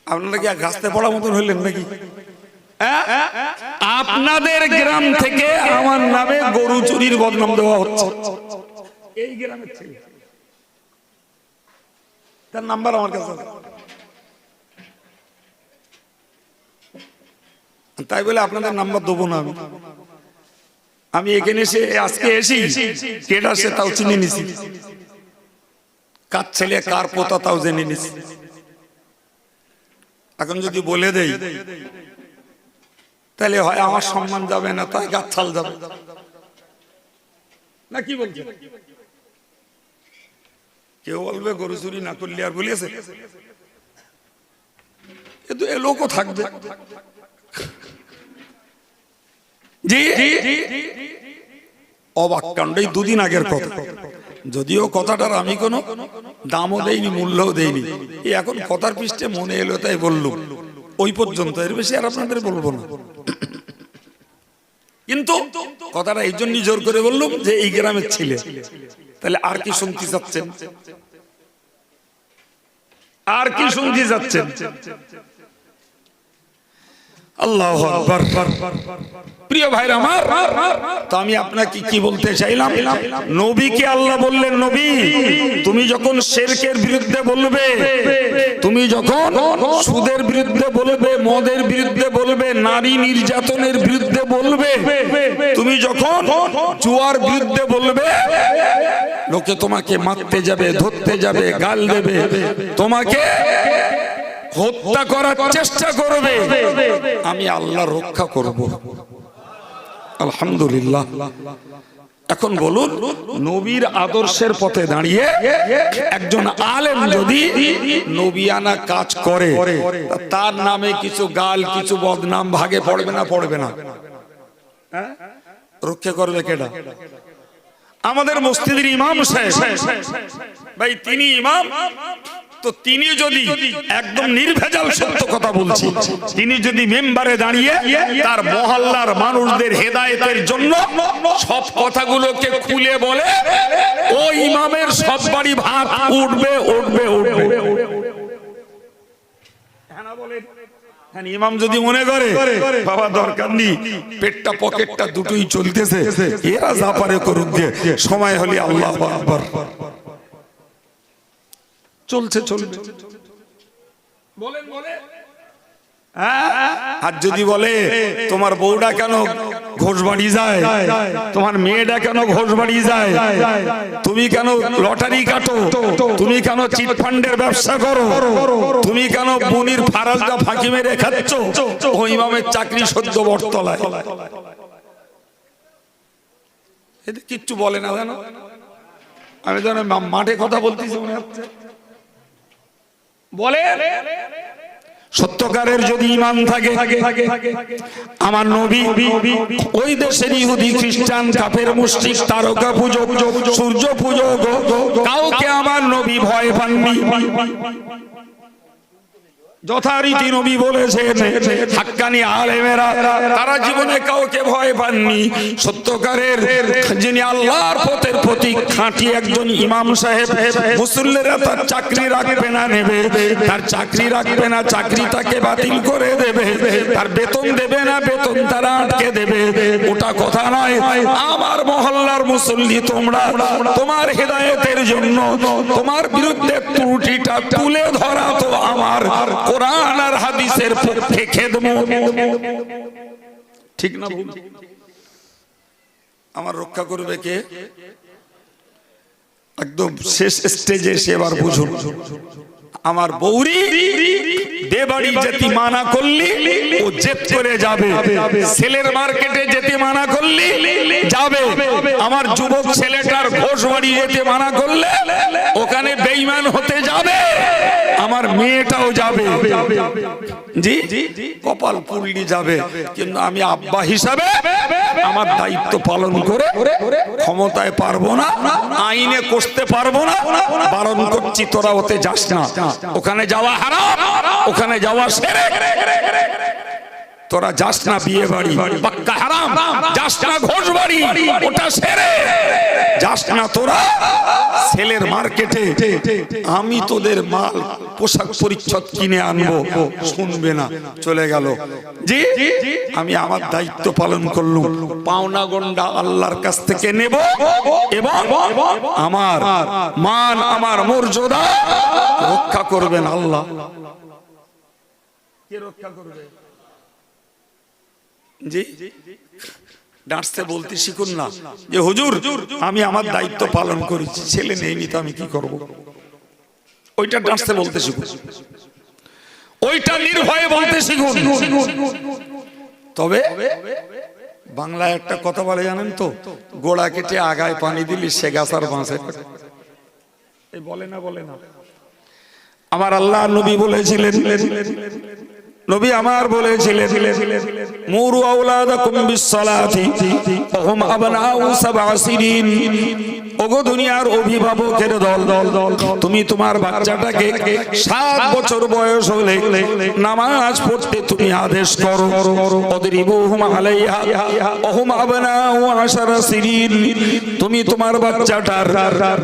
[SPEAKER 1] আপনারা কি গাছতে পড়া মতন হইলেন নাকি? আপনাদের গ্রাম থেকে আমার নামে গরু চুরির বদনাম দেওয়া হচ্ছে। এই গ্রামের ছেলে, তার নাম্বার আমার কাছে। তাই বলে আপনাদের নাম্বার দেবো না। আমি এখানে এসে আজকে এসি কেডা সে তাও চিনে নিছি, কার ছেলে কার পোতা তাও জেনে নিছি। এখন যদি বলে দেই তাহলে হয় আমার সম্মান যাবে না, তাই গাছাল যাবে না। কি বলছে? কেউ বলবে গরু চুরি না করলে আর বলিয়েছে, কিন্তু এ লোকও থাকবে। জি, অবাক কাণ্ড। এই 2 দিন আগের কথা, যদিও কথাটার আমি কোনো দামও দেইনি, মূল্যও দেইনি। এখন কথার পৃষ্ঠে মনে এলো তাই বললুম, ওই পর্যন্ত, এর বেশি আর আপনাদের বলবো না। কিন্তু কথাটা এই জন্যই জোর করে বললুম যে এই গ্রামের ছেলে। তাহলে আর কি শুনতে চাচ্ছেন? আর কি শুনতে যাচ্ছেন? আল্লাহু আকবার। প্রিয় ভাইরা আমার, তো আমি আপনাকে কি বলতে চাইলাম, নবীকে আল্লাহ বললেন, নবী তুমি যখন শিরকের বিরুদ্ধে বলবে, তুমি যখন সুদের বিরুদ্ধে বলবে, মদের বিরুদ্ধে বলবে, নারী নির্যাতনের বিরুদ্ধে বলবে, তুমি যখন জুয়ার বিরুদ্ধে বলবে, লোকে তোমাকে মারতে যাবে, ধরতে যাবে, গাল দেবে, তোমাকে হত্যা করার চেষ্টা করবে, আমি আল্লাহ রক্ষা করব। আলহামদুলিল্লাহ। এখন বলুন, নবীর আদর্শের পথে দাঁড়িয়ে একজন আলেম যদি নবিয়ানা কাজ করে, তার নামে কিছু গাল, কিছু বদনাম ভাগে পড়বে না? পড়বে না? রক্ষা করবে কেডা? আমাদের মসজিদের ইমাম সাহেব ভাই, তিনি ইমাম, তো তিনি যদি একদম নির্ভেজাল সত্য কথা বলছি, তিনি যদি মেম্বারে দাঁড়িয়ে তার মহল্লার মানুষদের হেদায়েতের জন্য সব কথাগুলোকে খুলে বলে, ও ইমামের সব বাড়ি ভাত উঠবে উঠবে উঠবে। ইমাম যদি মনে করে বাবা দরকার নেই, পেটটা পকেটটা দুটোই চলতেছে, এরা যা পারে করুক, দিয়ে সময় হলে আল্লাহু আকবার, চলছে চলবে। বলেন বলেন। আর যদি বলে তোমার বউটা কেন ঘোষ বাড়ি যায়, তোমার মেয়েটা কেন ঘোষ বাড়ি যায়, তুমি কেন লটারি কাটো, তুমি কেন চিট ফান্ডের ব্যবসা করো, তুমি কেন বনির ফারাজটা ফাঁকি মেরে খাচ্ছ, ও ইমামের চাকরি সদ্য বটতলায়, এতে কিচ্ছু বলে না জানো। আমি তো মাঠে কথা বলতেছি মনে হচ্ছে। বলে সত্যকারের যদি ঈমান থাকে, আমার নবী ওই দেশের ইহুদি, খ্রিস্টান, কাফের, মুশরিক, তারকা পূজক, সূর্য পূজক, কাউকে আমার নবী ভয় পাননি। যথারীতি নবী বলেছেন, হাক্কানি আলেমেরা তারা জীবনে কাউকে ভয় পাননি। সত্যকারের যিনি আল্লাহর পথের প্রতীক, খাঁটি একজন ইমাম সাহেব, মুসল্লিরা তার চাকরি রাখবে না, নেবে, তার চাকরি রাখবে না, চাকরি তাকে বাতিল করে দেবে, তার বেতন দেবে না, বেতন তারা আটকে দেবে, ওটা কথা নয়। আমার মহল্লার মুসল্লি তোমরা, তোমার হেদায়েতের জন্য তোমার বিরুদ্ধে ত্রুটিটা তুলে ধরা তো আমার কোরআন আর হাদিসের পক্ষে খেদমত, ঠিক না ভুল? আমার রক্ষা করবে কে? একদম শেষ স্টেজে এসে এবার বুঝুন, আমার বৌরি বেবাড়ি যেতে মানা করলি ও জেদ করে যাবে, ছেলের মার্কেটে যেতে মানা করলি যাবে, আমার যুবক ছেলেটার ঘোষ বাড়ি যেতে মানা করলে ওখানে বেঈমান হতে যাবে, আমার মেয়েটাও যাবে, জি কপাল পুরলি যাবে। কিন্তু আমি আব্বা হিসাবে আমার দায়িত্ব পালন করে ক্ষমতায় পারবো না, আইনে কষতে পারবো না, বারণ করছি তোরা ওতে যাস না, ওখানে যাওয়া হারাম, ওখানে যাওয়া শিরক, তোরা যাস না বিয়ে বাড়ি, পাক্কা হারাম, যাস না ঘোষ বাড়ি, ওটা শিরক, যাস না তোরা ছেলের মার্কেটে, আমি তোদের মাল পোশাক পরিচ্ছদ কিনে আনবো, শুনবে না, চলে গেল। জি আমি আমার দায়িত্ব পালন করলাম, পাওনা গন্ডা আল্লাহর কাছ থেকে নেব এবং আমার মান, আমার মর্যাদা রক্ষা করবেন আল্লাহ। কে রক্ষা করবে? জি ডাঁটতে বলতে শিখুন না যে হুজুর আমি আমার দায়িত্ব পালন করেছি, ছেলে নেইনি তো আমি কি করব, ওইটা ডাঁটতে বলতে শিখুন, ওইটা নির্ভয়ে বলতে শিখুন। তবে বাংলায় একটা কথা বলে জানেন তো, গোড়া কেটে আগায় পানি দিলি সে গাছ আর বাঁচে, এই বলে না? বলে না? আমার আল্লাহ নবী বলেছিলেন, নবী আমার বলেছিলেন, মুরু আওলাদাকুম বিসসালাতি ওয়া হুম আবনাউ সাবআ সিনিন, ওগো দুনিয়ার অভিভাবকের দল, তুমি তোমার বাচ্চাটাকে 7 বছর বয়স হলে নামাজ পড়তে তুমি আদেশ করো, অদরিবুহুম আলাইহা ওয়া হুম আবনাউ 10 সিনিন, তুমি তোমার বাচ্চাটার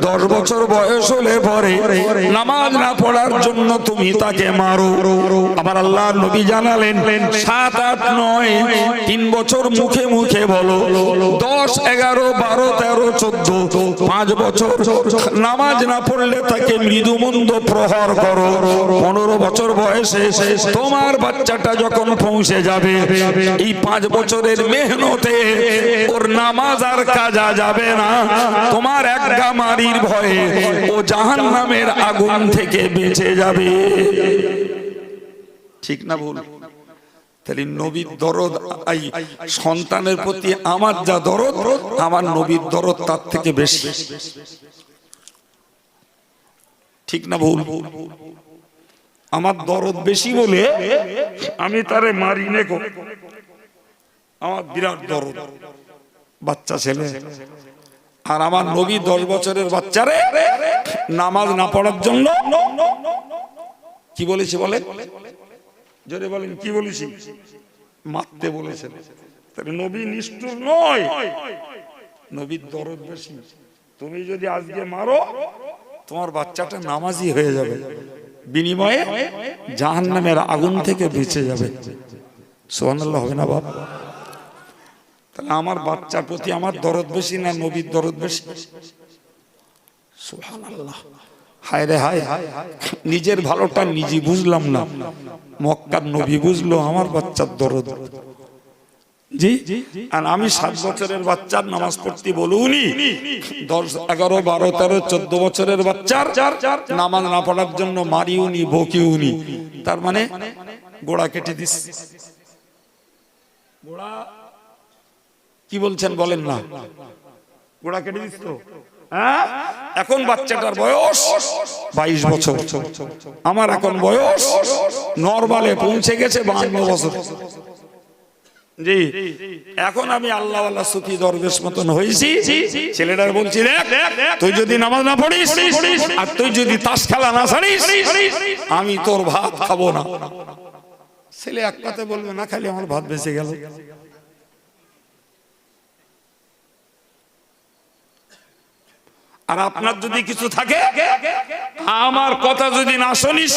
[SPEAKER 1] 10 বছর বয়স হলে পরে নামাজ না পড়ার জন্য তুমি তাকে মারো। আমার আল্লাহ নবী জানালেন 7, 8, 9 3 বছর মুখে মুখে বলো, 10, 11, 12, 13, 14 5 বছর নামাজ না পড়লে তাকে মৃদু মন্দ প্রহার করো। 15 বছর বয়সে তোমার বাচ্চাটা যখন পৌঁছে যাবে, এই 5 বছরের মেহনতে ওর নামাজ আর কাজা যাবে না, তোমার একগা মারির ভয়ে ও জাহান্নামের আগুন থেকে বেঁচে যাবে। ঠিক না ভুল? তাহলে নবীর দরদ, সন্তানের প্রতি আমার যা দরদ, আমার নবীর দরদ তার থেকে বেশি। ঠিক না ভুল? আমার দরদ বেশি বলে আমি তারে মারি নে গো, আমার বিরাট দরদ বাচ্চা ছেলে। আর আমার নবী 10 বছরের বাচ্চারে নামাজ না পড়ার জন্য কি বলেছে বলে, জোরে বলেন কি বলেছি? মারতে বলেছেন। তাহলে নবী নিষ্ঠুর নয়, নবীর দরদ বেশি। তুমি যদি আজকে মারো, তোমার বাচ্চাটা নামাজি হয়ে যাবে, বিনিময়ে জাহান্নামের আগুন থেকে বেঁচে যাবে। সুবহানাল্লাহ হবে না বাবা? তাহলে আমার বাচ্চার প্রতি আমার দরদ বেশি না নবীর দরদ বেশি? সুবহানাল্লাহ। হায় রে হায়, নিজের ভালোটা নিজে বুঝলাম না, মক্কার নবী বুঝলো আমার বাচ্চার দরদ। জি, আর আমি 7 বছরের বাচ্চার নামাজ পড়তে বলুনি, 10, 11, 12, 13, 14 বছরের বাচ্চার নামাজ না পড়ার জন্য মারিউনি, বকিউনি। তার মানে গোড়া কেটে দিস। গোড়া কি বলছেন বলেন না? গোড়া কেটে দিস তো। এখন বাচ্চাটার বয়স 22 বছর, আমার এখন বয়স নরমালে পৌঁছে গেছে 52 বছর। জি, এখন আমি আল্লাহওয়ালা সুফি দরবেশ মতন হয়েছি। ছেলেটার বলছি, দেখ তুই যদি নামাজ না পড়িস আর তুই যদি তাস খেলা না ছাড়িস, আমি তোর ভাত খাবো না। ছেলে এক কথা বলবে না, খালি আমার ভাত বেঁচে গেল। আর আপনার যদি কিছু থাকে, আমার কথা যদি না শুনিস,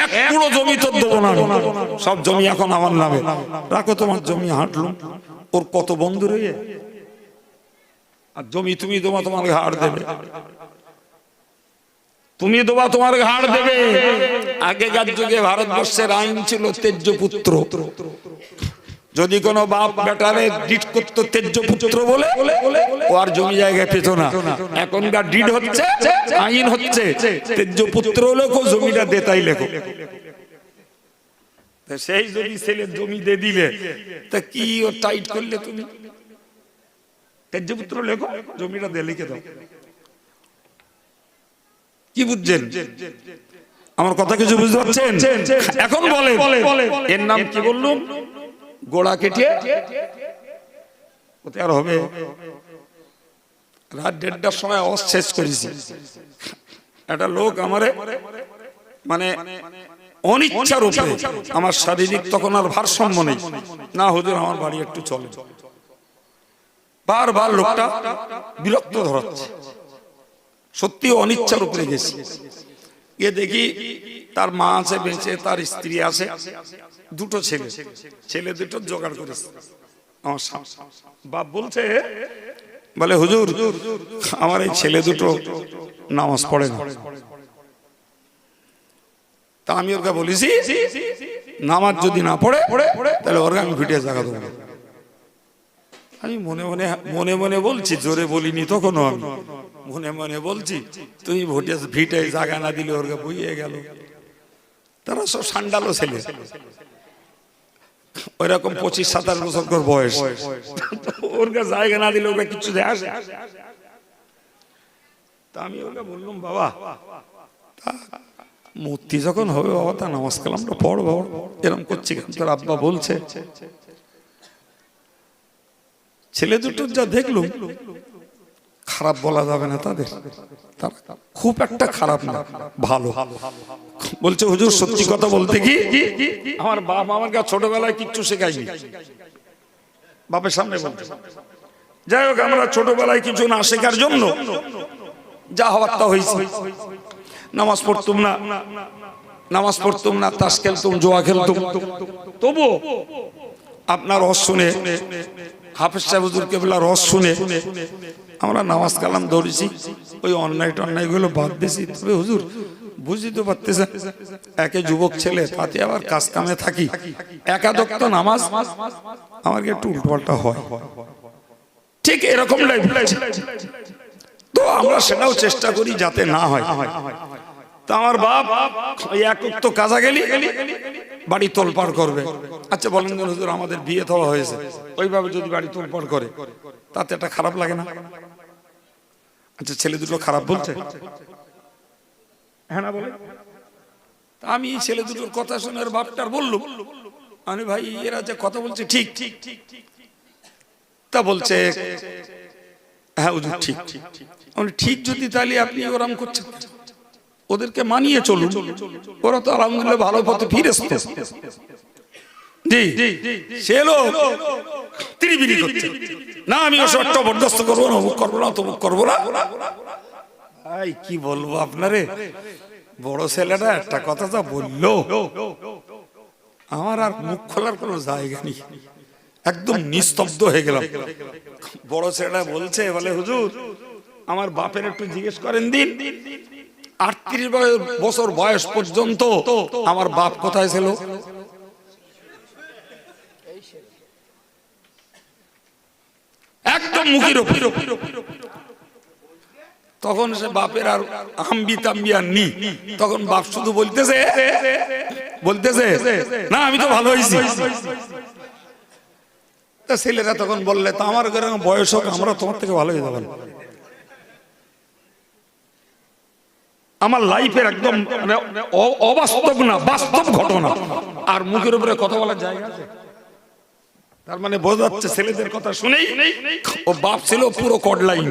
[SPEAKER 1] এক পুরো জমি তোর দেবো না। সব জমি এখন আমার নামে, রাখো তোমার জমি। হাঁটলুম, ওর কত বন্ধু রয়ে, আর জমি তুমি দেবা, তোমার ঘাড় দেবে। তুমি দেবা, তোমার ঘাড় দেবে। আগেকার যুগে ভারতবর্ষের আইন ছিল তেজ্য পুত্র। যদি কোনো বাপ বেটারে ডিট করতো তেজ্য পুত্র বলে, ও আর জমি জায়গায় পেত না। এখনকার ডিট হচ্ছে, আইন হচ্ছে, তেজ্য পুত্র লেখো, জমিটা দেতাই লেখো। সেই যদি ছেলের জমি দিয়ে দিলে, তা কি ও টাইট করলে তুমি? তেজ্য পুত্র লেখো, জমিটা দিয়ে লিখে দাও। কি বুঝছেন? আমার কথা কিছু বুঝতে পারছেন? এখন বলে এর নাম কি বললুম? গোড়া কেটে ওতে আর হবে। রাত 1:30টার সময় শেষ করেছি। একটা লোক আমারে মানে অনিচ্ছার উপরে, আমার শারীরিক তখন আর ভারসাম্য নেই, না হুজুর আমার বাড়ি একটু চলে। বারবার লোকটা বিরক্ত ধরাচ্ছে, সত্যি অনিচ্ছার উপরে গেছি। গিয়ে দেখি তার মা আছে বেঁচে, তার স্ত্রী আছে, 2টো ছেলে, ছেলে 2টো জোগাড় করেছে। আমার বাপ বলছে, বলে হুজুর আমার এই ছেলে 2টো নামাজ পড়ে না। তা আমি ওকে বলেছি, নামাজ যদি না পড়ে তাহলে ওর আমি ভিটে জায়গা দেবো। আমি মনে মনে মনে মনে বলছি, জোরে বলিনি তখনও, আমি মনে মনে বলছি, তুমি ভিটে জায়গা না দিলে ওর বইয়ে গেল। তারা সব সান্ডালো ছেলে, ওইরকম 25-27 বছর বয়স, ওর জায়গা না দিলে ওকে কিছু দেয় আসে। তা আমি ওকে বললাম, বাবা মূর্তি যখন হবে বাবা, তা নামাজ কালামটা পড় বাবা, এরকম করছি কেন? তোর আব্বা বলছে। ছেলে 2টোর যা দেখলুম, খারাপ বলা যাবে না তাদের, তারা খুব একটা খারাপ না, ভালো। বলছে হুজুর সত্যি কথা বলতে কি, আমার বাপ আমার কাছে ছোটবেলায় কিচ্ছু শেখায়নি। বাপের সামনে বলতে, যাই হোক আমরা ছোটবেলায় কিছু না শেখার জন্য যা হওয়ার তা হয়েছে। নামাজ পড়তুম না, নামাজ পড়তুম না, তাস খেলতুম, জোয়া খেলতুম, তবু আপনার রস শুনে, হাফেজ সাহেব হুজুর কেবলা রস শুনে আমরা নামাজ কালাম ধরেছি, ওই অন্যায়গুলো বাদ দিয়েছি। তবে হুজুর বুঝতে তো পারতেছেন, একে যুবক ছেলে, তাতে আবার কাজ কামে থাকি, একাদক তো নামাজ আমার একটু উল্টোপাল্টা হয়, ঠিক এরকম তো আমরা সেটাও চেষ্টা করি যাতে না হয়। তো আমার বাপ ওই এক তো কাজা গেলি বাড়ি তোলপাড় করবে। আচ্ছা বলেন হুজুর, আমাদের বিয়ে দেওয়া হয়েছে, ওইভাবে যদি বাড়ি তোলপাড় করে তাতে একটা খারাপ লাগে না? আচ্ছা ছেলে দুটো খারাপ বলছে? হ্যাঁ না বলে? আমি ছেলে দুটোর কথা শুনে আর বাপটার বললুম, আমি ভাই এরা যে কথা বলছে ঠিক, তা বলছে হ্যাঁ হুজুর ঠিক। ঠিক যদি তাহলে আপনি ওরম করছেন, ওদেরকে মানিয়ে চলুন, ওরা তো আলহামদুলিল্লাহ ভালো পথে ফিরেছে। জি সে লোক তিরিবিরি করছে না, আমি ওসব জবরদস্ত করবো না, অমুক করবো না, তমুক করবো না। কি বলবো আপনারে, বড় ছেলেটা একটা কথা যা বললো, আমার আর মুখ খোলার কোনো জায়গা নেই, একদম নিস্তব্ধ হয়ে গেলাম। বড় ছেলেটা বলছে, বলে হুজুর আমার বাপের একটু জিজ্ঞেস করেন দিন, 38 বছর বয়স পর্যন্ত আমার বাপ কোথায় ছিল? একদম মুখের উপর। তখন সে বাপের আর আম্বি তাম্বি আর নি, তখন বাপ শুধু বলতেছে না আমি তো ভালো হয়েছি। ছেলেরা তখন বললে, তা আমার ঘরে বয়স হোক, আমরা তোমার থেকে ভালো হয়ে যাবেন। আমার লাইফের একদম অবাস্তব না, বাস্তব ঘটনা, আর মুখের উপরে কথা বলার জায়গা আছে? তার মানে বোঝা যাচ্ছে ছেলেদের কথা শুনেই ও বাপ ছিল পুরো কড লাইন।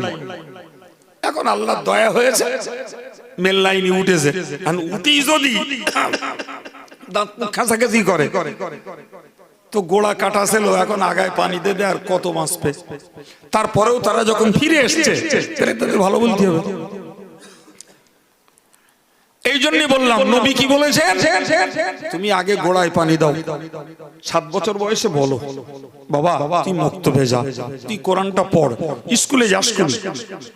[SPEAKER 1] এখন আল্লাহর দয়া হয়েছে, মেল লাইনে উঠেছে, উঠি যদি দাঁত মুখ খাঁচাখাঁচি করে তো গোড়া কাটা ছিল, এখন আগায় পানি দেবে আর কত বাঁচবে। তারপরেও তারা যখন ফিরে এসছে তাদের ভালো বলতে হবে। এই জন্যই বললাম, নবী কি বলেছেন, তুমি আগে গোড়ায় পানি দাও। 7 বছর বয়সে বলো, বাবা তুই মক্তবে যা, তুই কোরআনটা পড়, স্কুলে যাস,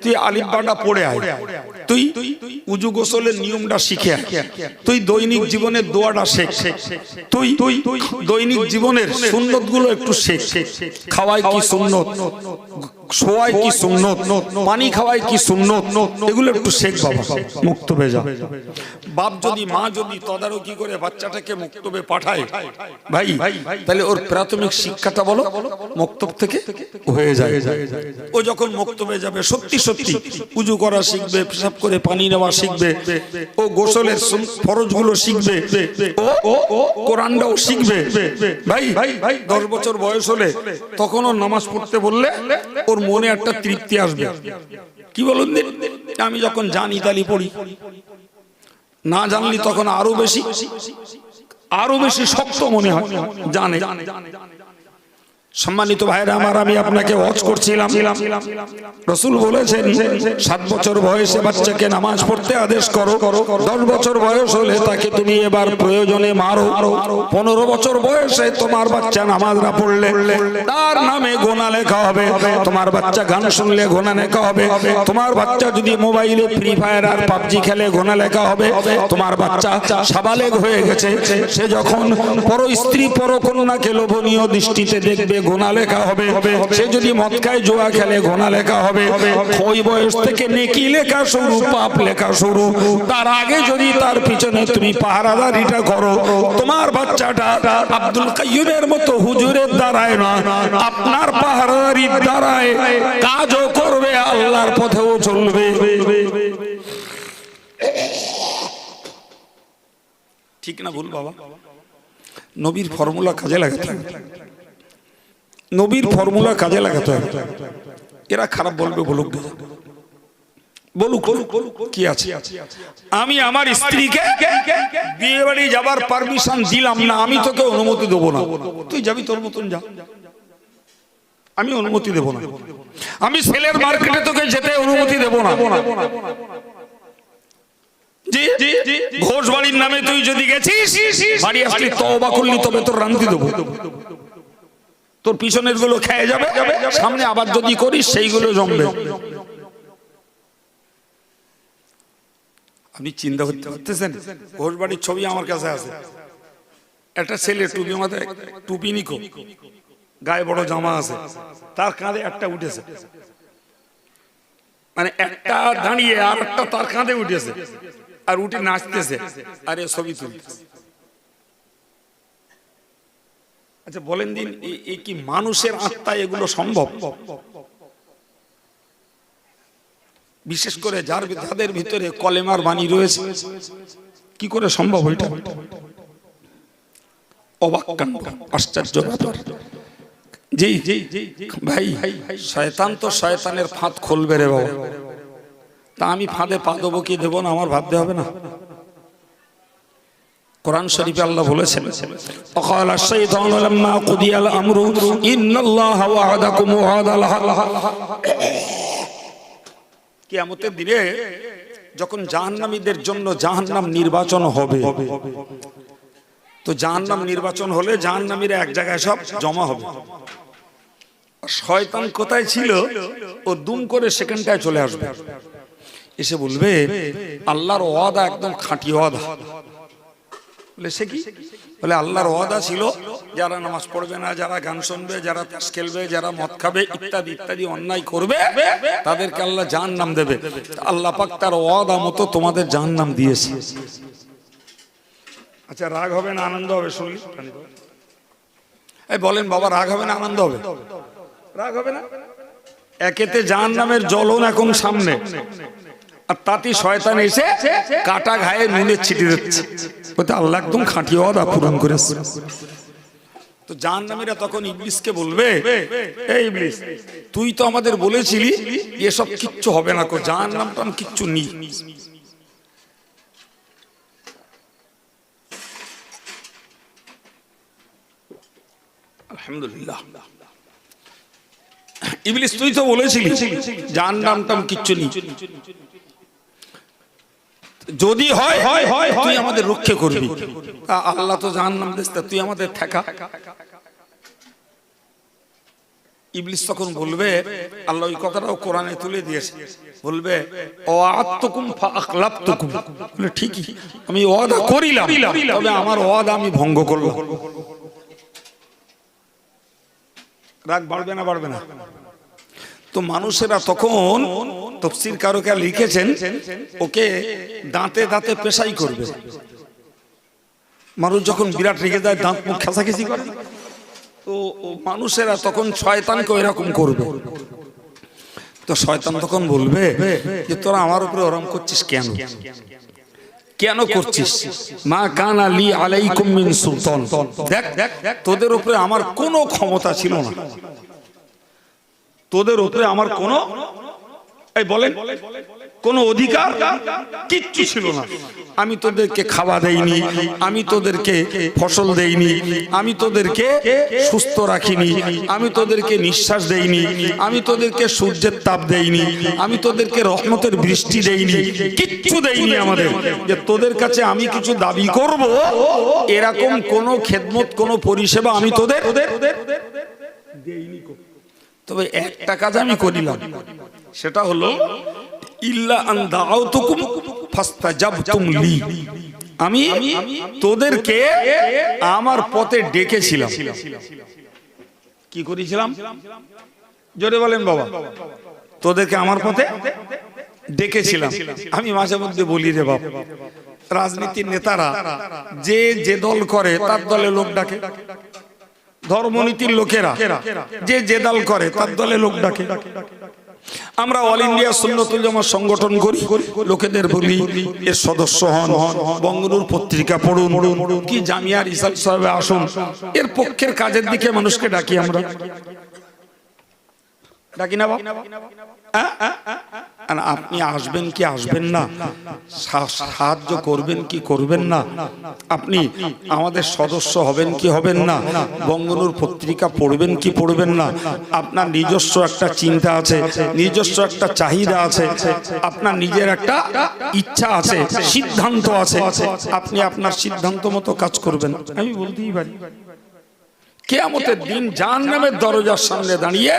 [SPEAKER 1] তুই আলিফ বাটা পড়ে আয়, তুই উজু গোসলের নিয়মটা শিখে আয়, তুই দৈনিক জীবনের দোয়াটা শেখ, তুই দৈনিক জীবনের সুন্নত গুলো একটু শেখ, খাওয়ায় কি সুন্নত, শোয়ায় কি সুন্নত, পানি খাওয়ায় কি সুন্নত, এগুলো একটু শেখ বাবা, মক্তবে যা। বাপ যদি মা যদি তদারকি করে বাচ্চাটাকে মক্তবে পাঠায় ভাই, তাহলে ওর প্রাথমিক শিক্ষাটা বলো মক্তব থেকে হয়ে যায়। ও যখন মক্তবে যাবে সত্যি সত্যি উজু করা শিখবে, পেশাব করে পানি নেওয়া শিখবে, ও গোসলের ফরজগুলো শিখবে, ও কোরআনটাও শিখবে। ভাই 10 বছর বয়স হলে তখন ও নামাজ পড়তে বললে ওর মনে একটা তৃপ্তি আসবে। কি বলুন, আমি যখন জানি তালি পড়ি, না জানলি তখন আরো বেশি শক্ত মনে হয়, জানে। সম্মানিত ভাইরা আমার, আমি আপনাকে ওয়াজ করছিলাম, রাসূল বলেছেন 7 বছর বয়সে বাচ্চাকে নামাজ পড়তে আদেশ করো, 10 বছর বয়স হলে তাকে তুমি এবার প্রয়োজনে মারো, 15 বছর বয়সে তোমার বাচ্চা নামাজ না পড়লে তার নামে গোনা লেখা হবে, তোমার বাচ্চা গান শুনলে গোনা লেখা হবে, তোমার বাচ্চা যদি মোবাইলে ফ্রি ফায়ার আর পাবজি খেলে গোনা লেখা হবে, তোমার বাচ্চা সাবালেগ হয়ে গেছে, সে যখন পর স্ত্রী পর কন্যাকে লোভনীয় দৃষ্টিতে দেখবে গোনা লেখা হবে, সে যদি মদ খায় জুয়া খেলে গোনা লেখা হবে। ওই বয়স থেকে নেকি লেখা শুরু, পাপ লেখা শুরু। তার আগে যদি তার পিছনে তুমি পাহারাদারিটা করো, তোমার বাচ্চাটা আব্দুল কাইয়ুমের মতো হুজুরের দ্বারায় না, আপনার পাহারাদারির দ্বারায় কাজও করবে, আল্লাহর পথেও চলবে। ঠিক না ভুল বাবা? নবীর ফর্মুলা কাজে লাগাতে হবে, নবীর ফর্মুলা কাজে লাগাতে হবে। এরা খারাপ বলবে, বলুক কি আছে। আমি আমার স্ত্রীকে বিয়ে বাড়ি যাবার পারমিশন দিলাম না, আমি তোকে অনুমতি দেবো না, তুই যাবি তোর মতন যা, আমি অনুমতি দেবো না। আমি ছেলের মার্কেটে তোকে যেতে অনুমতি দেবো না। ঘোষ বাড়ির নামে তুই যদি গেছিস, বাড়ি আসলি তওবা করলি, তবে তোর রান্তি দেবো। তোর পিছনের গুলো খেয়ে যাবে, সামনে আবার যদি করিস সেইগুলো জমবে। আপনি চিন্তা করতে পারতেছেন? ঘোষ বাড়ির ছবি আমার কাছে আছে। একটা ছেলে টুপি মাথায়, টুপি নিকো, গায়ে বড় জামা আছে, তার কাঁধে একটা উঠেছে, মানে একটা দাঁড়িয়ে আর একটা তার কাঁধে উঠেছে, আর উঠে নাচতেছে, আর এ ছবি তুলতেছে। আচ্ছা বলেন দিন, এই কি মানুষের আত্মা এগুলো সম্ভব? বিশেষ করে যাদের ভিতরে কলেমার বাণী রয়েছে, কি করে সম্ভব ওইটা? অবাক কাণ্ড, আশ্চর্য ব্যাপার। জি ভাই, শয়তান তো শয়তানের ফাঁদ খুলবে রে বাবা। তা আমি ফাঁদে পা দেবো কি দেবো না আমার ভাবতে হবে না? কোরআন শরীফে আল্লাহ বলেছেন, ওয়াকালা শাইতানু লাম্মা কুদিয়াল আমরু ইন্নাল্লাহা ওয়া'আদাকুম ওয়া'দাল হক। কিয়ামতের দিনে যখন জাহান্নামীদের জন্য জাহান্নাম নির্বাচন হবে, তো জাহান্নাম নির্বাচন হলে জাহান্নামীরা এক জায়গায় সব জমা হবে। শয়তান কোথায় ছিল, ও দুম করে সেখানটায় চলে আসবে, এসে বলবে আল্লাহর ওয়াদা একদম খাঁটি ওয়াদা। বলে সে কি? বলে আল্লাহর ওয়াদা ছিল যারা নামাজ পড়বে না, যারা গান শুনবে, যারা তাস খেলবে, যারা মদ খাবে, ইত্যাদি ইত্যাদি অন্যায় করবে, তাদেরকে আল্লাহ জাহান্নাম দেবে। আল্লাহ পাক তার ওয়াদা মতো তোমাদের জাহান্নাম দিয়েছে। আচ্ছা রাগ হবে না আনন্দ হবে? শুনলি এই বলেন বাবা, রাগ হবে না আনন্দ হবে? রাগ হবে না? একেতে জাহান্নামের জ্বলন এখন সামনে, আর তাতে শয়তান এসে কাটা ঘায়ে নুনের ছিটি দিচ্ছে, বলতে আল্লাহ একদম খাঁটি ওয়াদা পূরণ করেছে। তো জাহান্নামীরা তখন ইবলিসকে বলবে, এই ইবলিস, তুই তো আমাদের বলেছিলি এসব কিচ্ছু হবে না, কো জাহান্নামটা কিচ্ছু নেই। আলহামদুলিল্লাহ, ইবলিস তুই তো বলেছিলি জাহান্নামটা কিচ্ছু নেই, যদি হয় তুই আমাদের রক্ষা করবি। আল্লাহ তো জাহান্নাম দিয়েছে, তুই আমাদের ঠেকা। ইবলিস তখন বলবে, আল্লাহ ওই কথাটাও কোরআনে তুলে দিয়েছে, বলবে ওয়া'আদতুকুম ফাআখলাফতুকুম, বলে ঠিকই আমি ওয়াদা করিলাম, তবে আমার ওয়াদা আমি ভঙ্গ করলাম। রাগ বাড়বে না বাড়বে না? তো মানুষেরা তখন তাফসীর কারকেরা লিখেছেন, ওকে দাঁতে দাঁতে পেশাই করবে। মানুষ যখন বিরাট রেগে যায়, দাঁত মুখ খেসাখেসি করে, তো মানুষেরা তখন শয়তানকে এরকম করবে। তো শয়তান তখন বলবে যে তোরা আমার উপরে ওরকম করছিস কেন? কেন করছিস? মা কানা লি আলাইকুম মিন সুলতান, দেখ তোদের উপরে আমার কোনো ক্ষমতা ছিল না, তোদের উপরে আমার কোনো, এই বলেন, কোন অধিকার কিচ্ছু ছিল না। আমি তোদেরকে খাওয়া দেইনি, আমি তোদেরকে ফসল দেইনি, আমি তোদেরকে সুস্থ রাখিনি, আমি তোদেরকে নিঃশ্বাস দেইনি, আমি তোদেরকে সূর্যের তাপ দেইনি, আমি তোদেরকে রহমতের বৃষ্টি দেইনি, কিচ্ছু দেইনি আমাদের, যে তোদের কাছে আমি কিছু দাবি করব এরকম কোন খেদমত, কোন পরিষেবা আমি তোদের দেইনি। তবে একটা কাজ আমি করিলাম, সেটা হলো ইল্লা আন দাআউতুকুম ফাস্তাজাবতুম লি, আমি তোদেরকে আমার পথে ডেকেছিলাম। কি করেছিলাম? জোরে বলেন বাবা। তোদেরকে আমার পথে ডেকেছিলাম। আমি মাঝে মধ্যে বলি রে বাবা, রাজনীতির নেতারা যে দল করে তার দলে লোক ডাকে, ধর্মনীতির লোকেরা যে দল করে তার দলে লোক ডাকে। আমরা অল ইন্ডিয়া সুন্নতুল জামাত সংগঠন করি, লোকেদের বলি এর সদস্য হন, বঙ্গনুর পত্রিকা পড়ুন, কি জামিয়ার ইসাল সাহেবে আসুন, এর পক্ষের কাজের দিকে মানুষকে ডাকি। আমরা ডাকি না বাবা? আর আপনি আসবেন কি আসবেন না, সাহায্য করবেন কি করবেন না, আপনি আমাদের সদস্য হবেন কি হবেন না, বঙ্গনুর পত্রিকা পড়বেন কি পড়বেন না, আপনার নিজস্ব একটা চিন্তা আছে, নিজস্ব একটা চাহিদা আছে, আপনার নিজের একটা ইচ্ছা আছে, সিদ্ধান্ত আছে, আপনি আপনার সিদ্ধান্ত মতো কাজ করবেন। আমি বলতেই পারি কিয়ামতের দিন জাহান্নামের দরজার সামনে দাঁড়িয়ে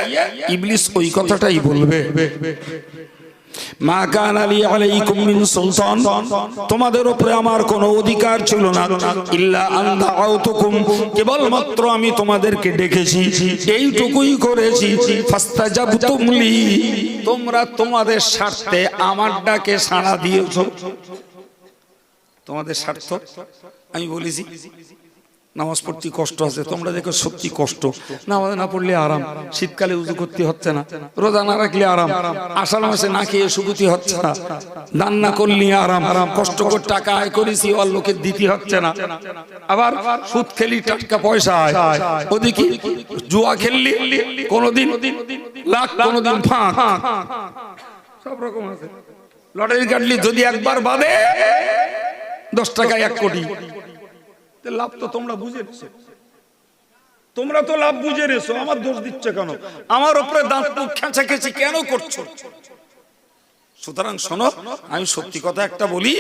[SPEAKER 1] ইবলিস ওই কথাটাই বলবে, মা কানা লি আলাইকুম মিন সুলতান, তোমাদের উপরে আমার কোনো অধিকার ছিল না, ইল্লা আন দাআউতুকুম, কেবলমাত্র আমি তোমাদেরকে ডেকেছি, এইটুকুই করেছি, ফাস্তাজাবতুম লি, তোমরা তোমাদের স্বার্থে আমার ডাকে সাড়া দিয়েছো। তোমাদের স্বার্থ আমি বলেছি নামাজ পড়তে কষ্ট আছে, তোমরা দেখো সত্যি কষ্ট, নামাজ না পড়লে আরাম, শীতকালে উজু করতে হচ্ছে না, রোজা না রাখলে আরাম, আষাঢ় মাসে না খেয়ে শুকুতি হচ্ছে না, দান না করলে আরাম, কষ্ট করে টাকা আয় করেছি আর লোকে দিতে হচ্ছে না, আবার সুদ খেলি টাটকা পয়সা আয়, ওদিকে জুয়া খেললি কোনোদিন লাখ কোনোদিন ফাঁক, সব রকম আছে, লটারি কাটলি যদি একবার বাদে 10 টাকায় 1 কোটি, লাভ তো তোমরা বুঝে নিছো, তোমরা তো লাভ বুঝে নিছো, আমার দোষ দিচ্ছে কেন, আমার উপরে দাঁত মুখ খেঁচাখেঁচি কেন করছো? সুতরাং শোনো, আমি সত্যি কথা একটা বলি,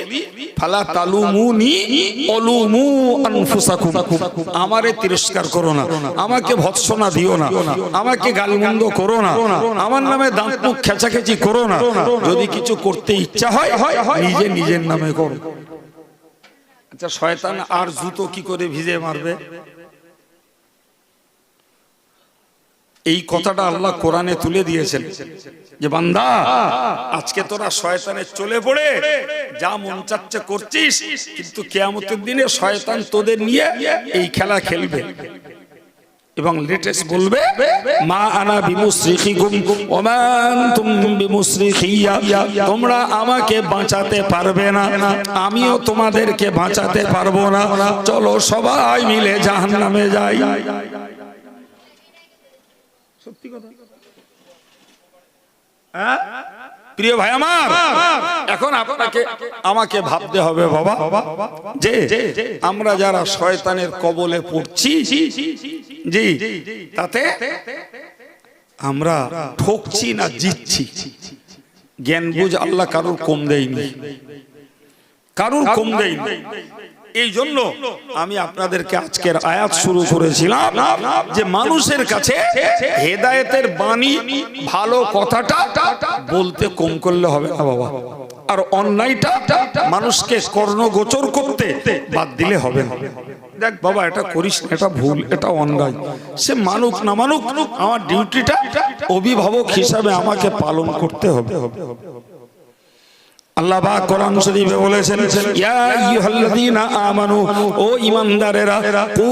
[SPEAKER 1] ফালা তালুমুনি অলুমু আনফুসাকুম, আমারে তিরস্কার করো না, আমাকে ভৎসনা দিও না, আমাকে গালমন্দ করো না, আমার নামে দাঁত মুখ খেঁচাখেঁচি করো না, যদি কিছু করতে ইচ্ছা হয় নিজে নিজের নামে করো। আচ্ছা, শয়তান আর জুতো কি করে ভিজে মারবে? এই কথাটা আল্লাহ কোরআনে তুলে দিয়েছেন যে বান্দা, আজকে তোরা শয়তানের চলে পড়ে যা মন চাচ্ছে করছিস, কিন্তু কিয়ামতের দিনে শয়তান তোদের নিয়ে এই খেলা খেলবে এবং লেটেস্ট বলবে, মা আনা বিমুসরিখিকুম ওয়া মা আনতুম বিমুসরিখিয়া, তোমরা আমাকে বাঁচাতে পারবে না, আমিও তোমাদেরকে বাঁচাতে পারবো না, চলো সবাই মিলে জাহান্নামে যাই। সত্যি কথা, হ্যাঁ প্রিয় ভাই আমার, এখন আপনাকে আমাকে ভাবতে হবে বাবা, যে আমরা যারা শয়তানের কবলে পড়ছি, জি, তাতে আমরা ঠকছি না জিতছি? জ্ঞান বুঝ আল্লাহ কারুর কম দেয়নি, কারুর কম দেয়নি। এই জন্য আমি আপনাদেরকে আজকের আয়াত শুরু করেছিলাম যে মানুষের কাছে হেদায়েতের বাণী, ভালো কথাটা বলতে কম করলে হবে না বাবা, আর অন্যায়টা মানুষকে কর্ণগোচর করতে বাদ দিলে হবে না। দেখ বাবা, এটা করিস না, এটা ভুল, এটা অন্যায়, সে মানুক না মানুক, আমার ডিউটিটা অভিভাবক হিসাবে আমাকে পালন করতে হবে। আল্লাহ পাক কোরআন শরীফে বলেছেন, ইয়া আইয়ুহাল্লাযীনা আমানু, ও ঈমানদারেরা, কু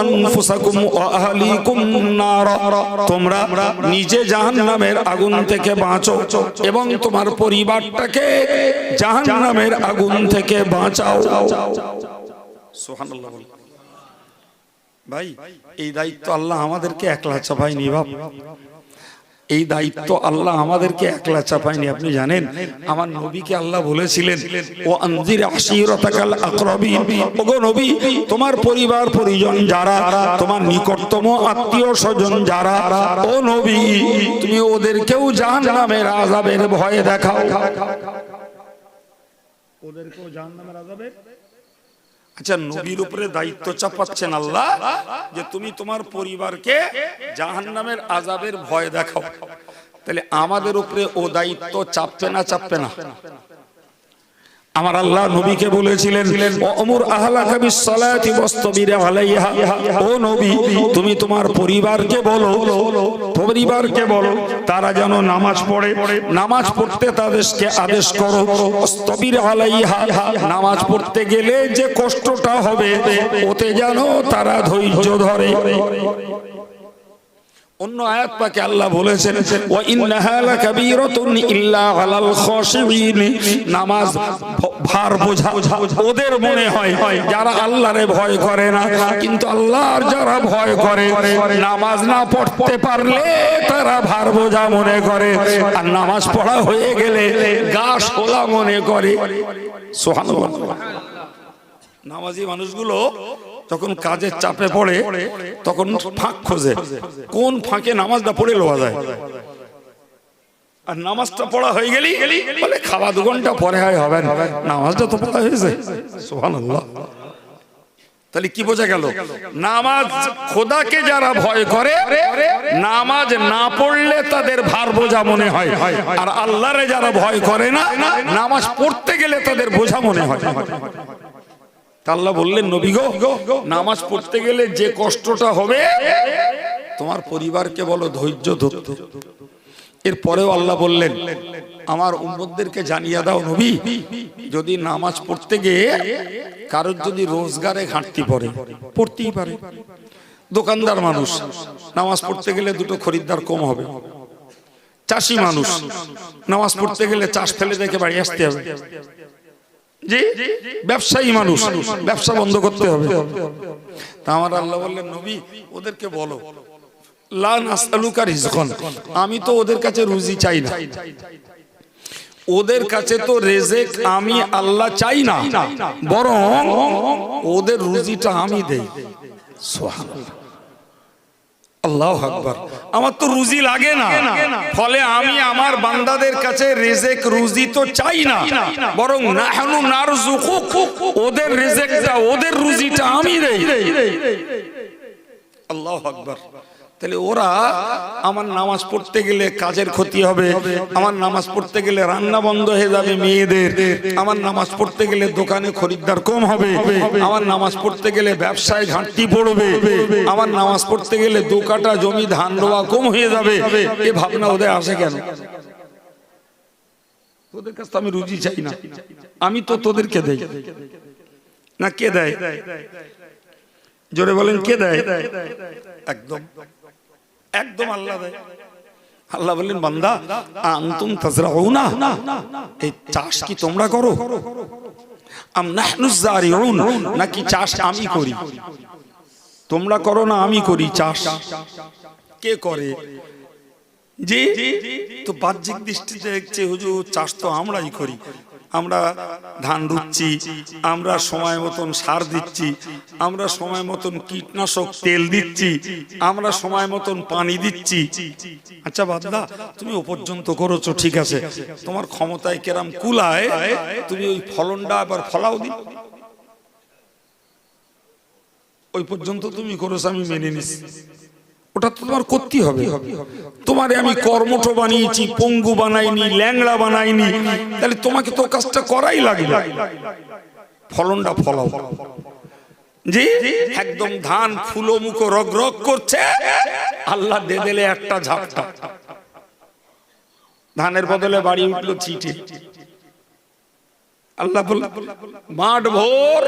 [SPEAKER 1] আনফুসাকুম ওয়া আহলিকুম নারা, তোমরা নিজে জাহান্নামের আগুন থেকে বাঁচো এবং তোমার পরিবারটাকে জাহান্নামের আগুন থেকে বাঁচাও। সুবহানাল্লাহ। ভাই, এই দায়িত্ব আল্লাহ আমাদেরকে একলা চাপায়নি বাপ, এই দায়িত্ব আল্লাহ আমাদেরকে একলা চাপায়নি। আপনি জানেন, আমার নবীকে আল্লাহ বলেছিলেন, ও আনজির আশিরাতাকাল আকরাবিন, ওগো নবী, তোমার পরিবার পরিজন যারা, তোমার নিকটতম আত্মীয় স্বজন যারা, ও নবী, তুমি ওদেরকেও জাহান্নামের আযাবের ভয় দেখাও, ওদেরকেও জাহান্নামের আযাবের। আচ্ছা, নবীর উপরে দায়িত্ব চাপাচ্ছেন আল্লাহ যে তুমি তোমার পরিবারকে জাহান্নামের আযাবের ভয় দেখাও, তাহলে আমাদের উপরে ও দায়িত্ব চাপবে না চাপবে না? আমার আল্লাহ নবীকে বলেছিলেন, ওয়ামুর আহলাকা বিসসালাতি ওয়াসতাবির আলাইহা, ও নবী, তুমি তোমার পরিবারকে বলো তারা যেন নামাজ পড়ে, নামাজ পড়তে তাদেরকে আদেশ করো, ওয়াসতাবির আলাইহা, নামাজ পড়তে গেলে যে কষ্টটা হবে ওতে যেন তারা ধৈর্য ধরে। অন্য আয়াত পাকে আল্লাহ বলেছেন ওয়া ইন্নাহা লাকাবীরাতুন ইল্লা আলাল খাশিঈন, নামাজ ভার বোঝা ওদের মনে হয় যারা আল্লাহরে ভয় করে না, কিন্তু আল্লাহর যারা ভয় করে নামাজ না পড়তে পারলে তারা ভার বোঝা মনে করে, আর নামাজ পড়া হয়ে গেলে গা শোলা মনে করে। সুবহানাল্লাহ। নামাজি মানুষগুলো যখন কাজের চাপে পড়ে তখন ফাঁক খোঁজে, কোন ফাঁকে নামাজটা পড়ে লওয়া যায়। আর নামাজটা পড়া হয়ে গেলি বলে খাওয়া 2 ঘন্টা পরে হবে না, নামাজটা তো পড়া হয়েছে। সুবহানাল্লাহ। তাহলে কি বোঝা গেল? নামাজ খোদাকে যারা ভয় করে নামাজ না পড়লে তাদের ভার বোঝা মনে হয়, আর আল্লাহরে যারা ভয় করে না নামাজ পড়তে গেলে তাদের বোঝা মনে হয়। আল্লাহ বললেন নবী গো, নামাজ পড়তে গেলে যে কষ্টটা হবে তোমার পরিবারকে বলো ধৈর্য ধরতে। এরপরেও আল্লাহ বললেন আমার উম্মতদেরকে জানিয়ে দাও নবী, যদি নামাজ পড়তে গিয়ে কারোর যদি রোজগারে ঘাটতি পড়ে, পড়তেই পারে, দোকানদার মানুষ নামাজ পড়তে গেলে 2টো খরিদ্দার কম হবে, চাষি মানুষ নামাজ পড়তে গেলে চাষ ফেলে রেখে বাড়ি আসতে হবে, জি ব্যবসায়ী মানুষ ব্যবসা বন্ধ করতে হবে। তা আমার আল্লাহ বললেন নবী ওদেরকে বলো লা নাসআলুকা রিজকান, আমি তো ওদের কাছে রুজি চাই না, ওদের কাছে তো রিজিক আমি আল্লাহ চাই না, বরং ওদের রুজিটা আমি দেই। সুবহানাল্লাহ, আল্লাহু আকবার। আমার তো রুজি লাগে না, ফলে আমি আমার বান্দাদের কাছে রিজিক রুজি তো চাই না, বরং নাহনু নারযুকুক, ওদের রিজিকটা ওদের রুজিটা আমি দেই। আল্লাহু আকবার। তাহলে ওরা আমার নামাজ পড়তে গেলে কাজের ক্ষতি হবে, আমার নামাজ পড়তে গেলে রান্না বন্ধ হয়ে যাবে মেয়েদের, আমার নামাজ পড়তে গেলে দোকানে খরিদ্দার কম হবে, আমার নামাজ পড়তে গেলে ব্যবসায় ঘাটতি পড়বে, আমার নামাজ পড়তে গেলে 2 কাঠা জমি ধান রোয়া কম হয়ে যাবে, এ ভাবনা ওদের আসে কেন? তোদের কাছে আমি রুজি চাই না, আমি তো তোদেরকে দেই না। কে দেয়? জোরে বলেন কে দেয়? একদম একদম আল্লাহ দেয়। আল্লাহ বললেন বান্দা আনতুম তাজরাউনা, এই চাষ কি তোমরা করো? আম নাহনুজ জারিউন, নাকি চাষ আমি করি? তোমরা করো না আমি করি চাষ। কে করে? জি তো বাহ্যিক দৃষ্টিতে দেখছে হুজুর চাষ তো আমরাই করি, আমরা ধান রুচ্ছি, আমরা সময় মতন সার দিচ্ছি, আমরা সময় মতন কীটনাশক তেল দিচ্ছি, আমরা সময় মতন পানি দিচ্ছি। আচ্ছা বাদদা তুমি ও পর্যন্ত করেছো ঠিক আছে, তোমার ক্ষমতায় কেরাম কুলায় তুমি ওই ফলনটা আবার ফলাও দি, ওই পর্যন্ত তুমি করেছো আমি মেনে নিছি, ওটা তো তোমার করতেই হবে। তোমারে আমি কর্মঠ বানিয়েছি, পঙ্গু বানাইনি, ল্যাংড়া বানাইনি, তাহলে তোমাকে তো কাজটা করাই লাগবে, ফলনটা ফলাও। জি একদম ধান ফুলো মুখো রগ রগ করছে, আল্লাহ দিয়ে দিলে একটা ঝাপটা, ধানের বদলে বাড়ি উঠলো চিঠি। আল্লাহ বলল মাঠ ভোর,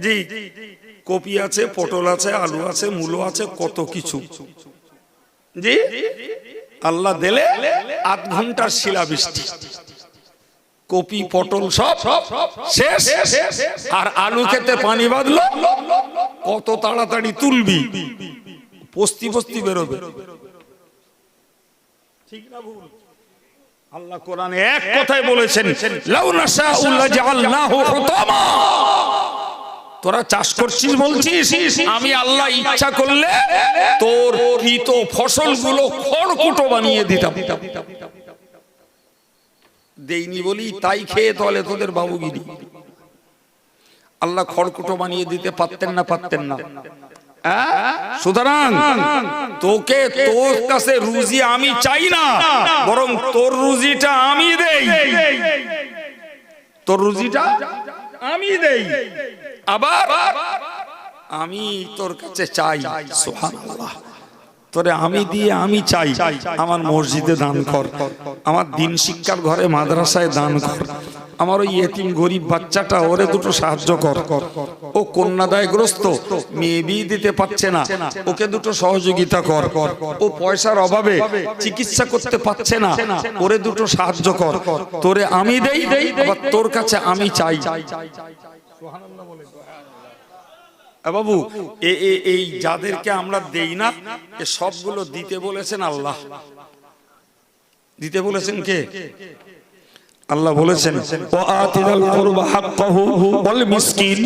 [SPEAKER 1] জি কপি আছে, পটল আছে, আলু আছে, মূলো আছে, কত কিছু। জি আল্লাহ দিলে 8 ঘন্টার শিলাবৃষ্টি, কপি পটল সব শেষ, আর আলু খেতে পানি বাঁধলো, কত তাড়াতাড়ি তুলবি, পস্তি পস্তি বেরোবে। ঠিক না ভুল? আল্লাহ কোরআনে এক কথায় বলেছেন লাউ নাশাউ লাজআলনাহু হুতামা, তোরা চাষ করছিস বলছিস, আমি আল্লাহ ইচ্ছা করলে তোর কৃত ফসলগুলো খড়কুটো বানিয়ে দিতাম, দেইনি বলি তাই খেয়ে তাহলে তোদের বাবুগিরি। আল্লাহ খড়কুটো বানিয়ে দিতে পারতেন না? পারতেন না? সুতরাং তোকে তোর কাছে রুজি আমি চাই না, বরং তোর রুজিটা আমি দেই, তোর রুজিটা আমি দেই, আবার আমি তোর কাছে চাই। সুবহানাল্লাহ। তোরে আমি দিয়ে আমি চাই আমার মসজিদে দান কর, আমার দিন শিক্ষার ঘরে মাদ্রাসায় দান কর, আমার ওই এতিম গরিব বাচ্চাটা ওরে দুটো সাহায্য কর, ও কন্যাদায়গ্রস্ত মেয়ে বিয়ে দিতে পারছে না ওকে দুটো সহযোগিতা কর, ও পয়সার অভাবে চিকিৎসা করতে পারছে না ওরে দুটো সাহায্য কর, তোরে আমি দেই আবার তোর কাছে আমি চাই। বাবু এই যাদেরকে আমরা দেই না এ সবগুলো দিতে বলেছেন আল্লাহ। দিতে বলেছেন কে? আল্লাহ বলেছেন ওয়াতিল কুরবা হাক্কাহু ওয়াল মিসকিন।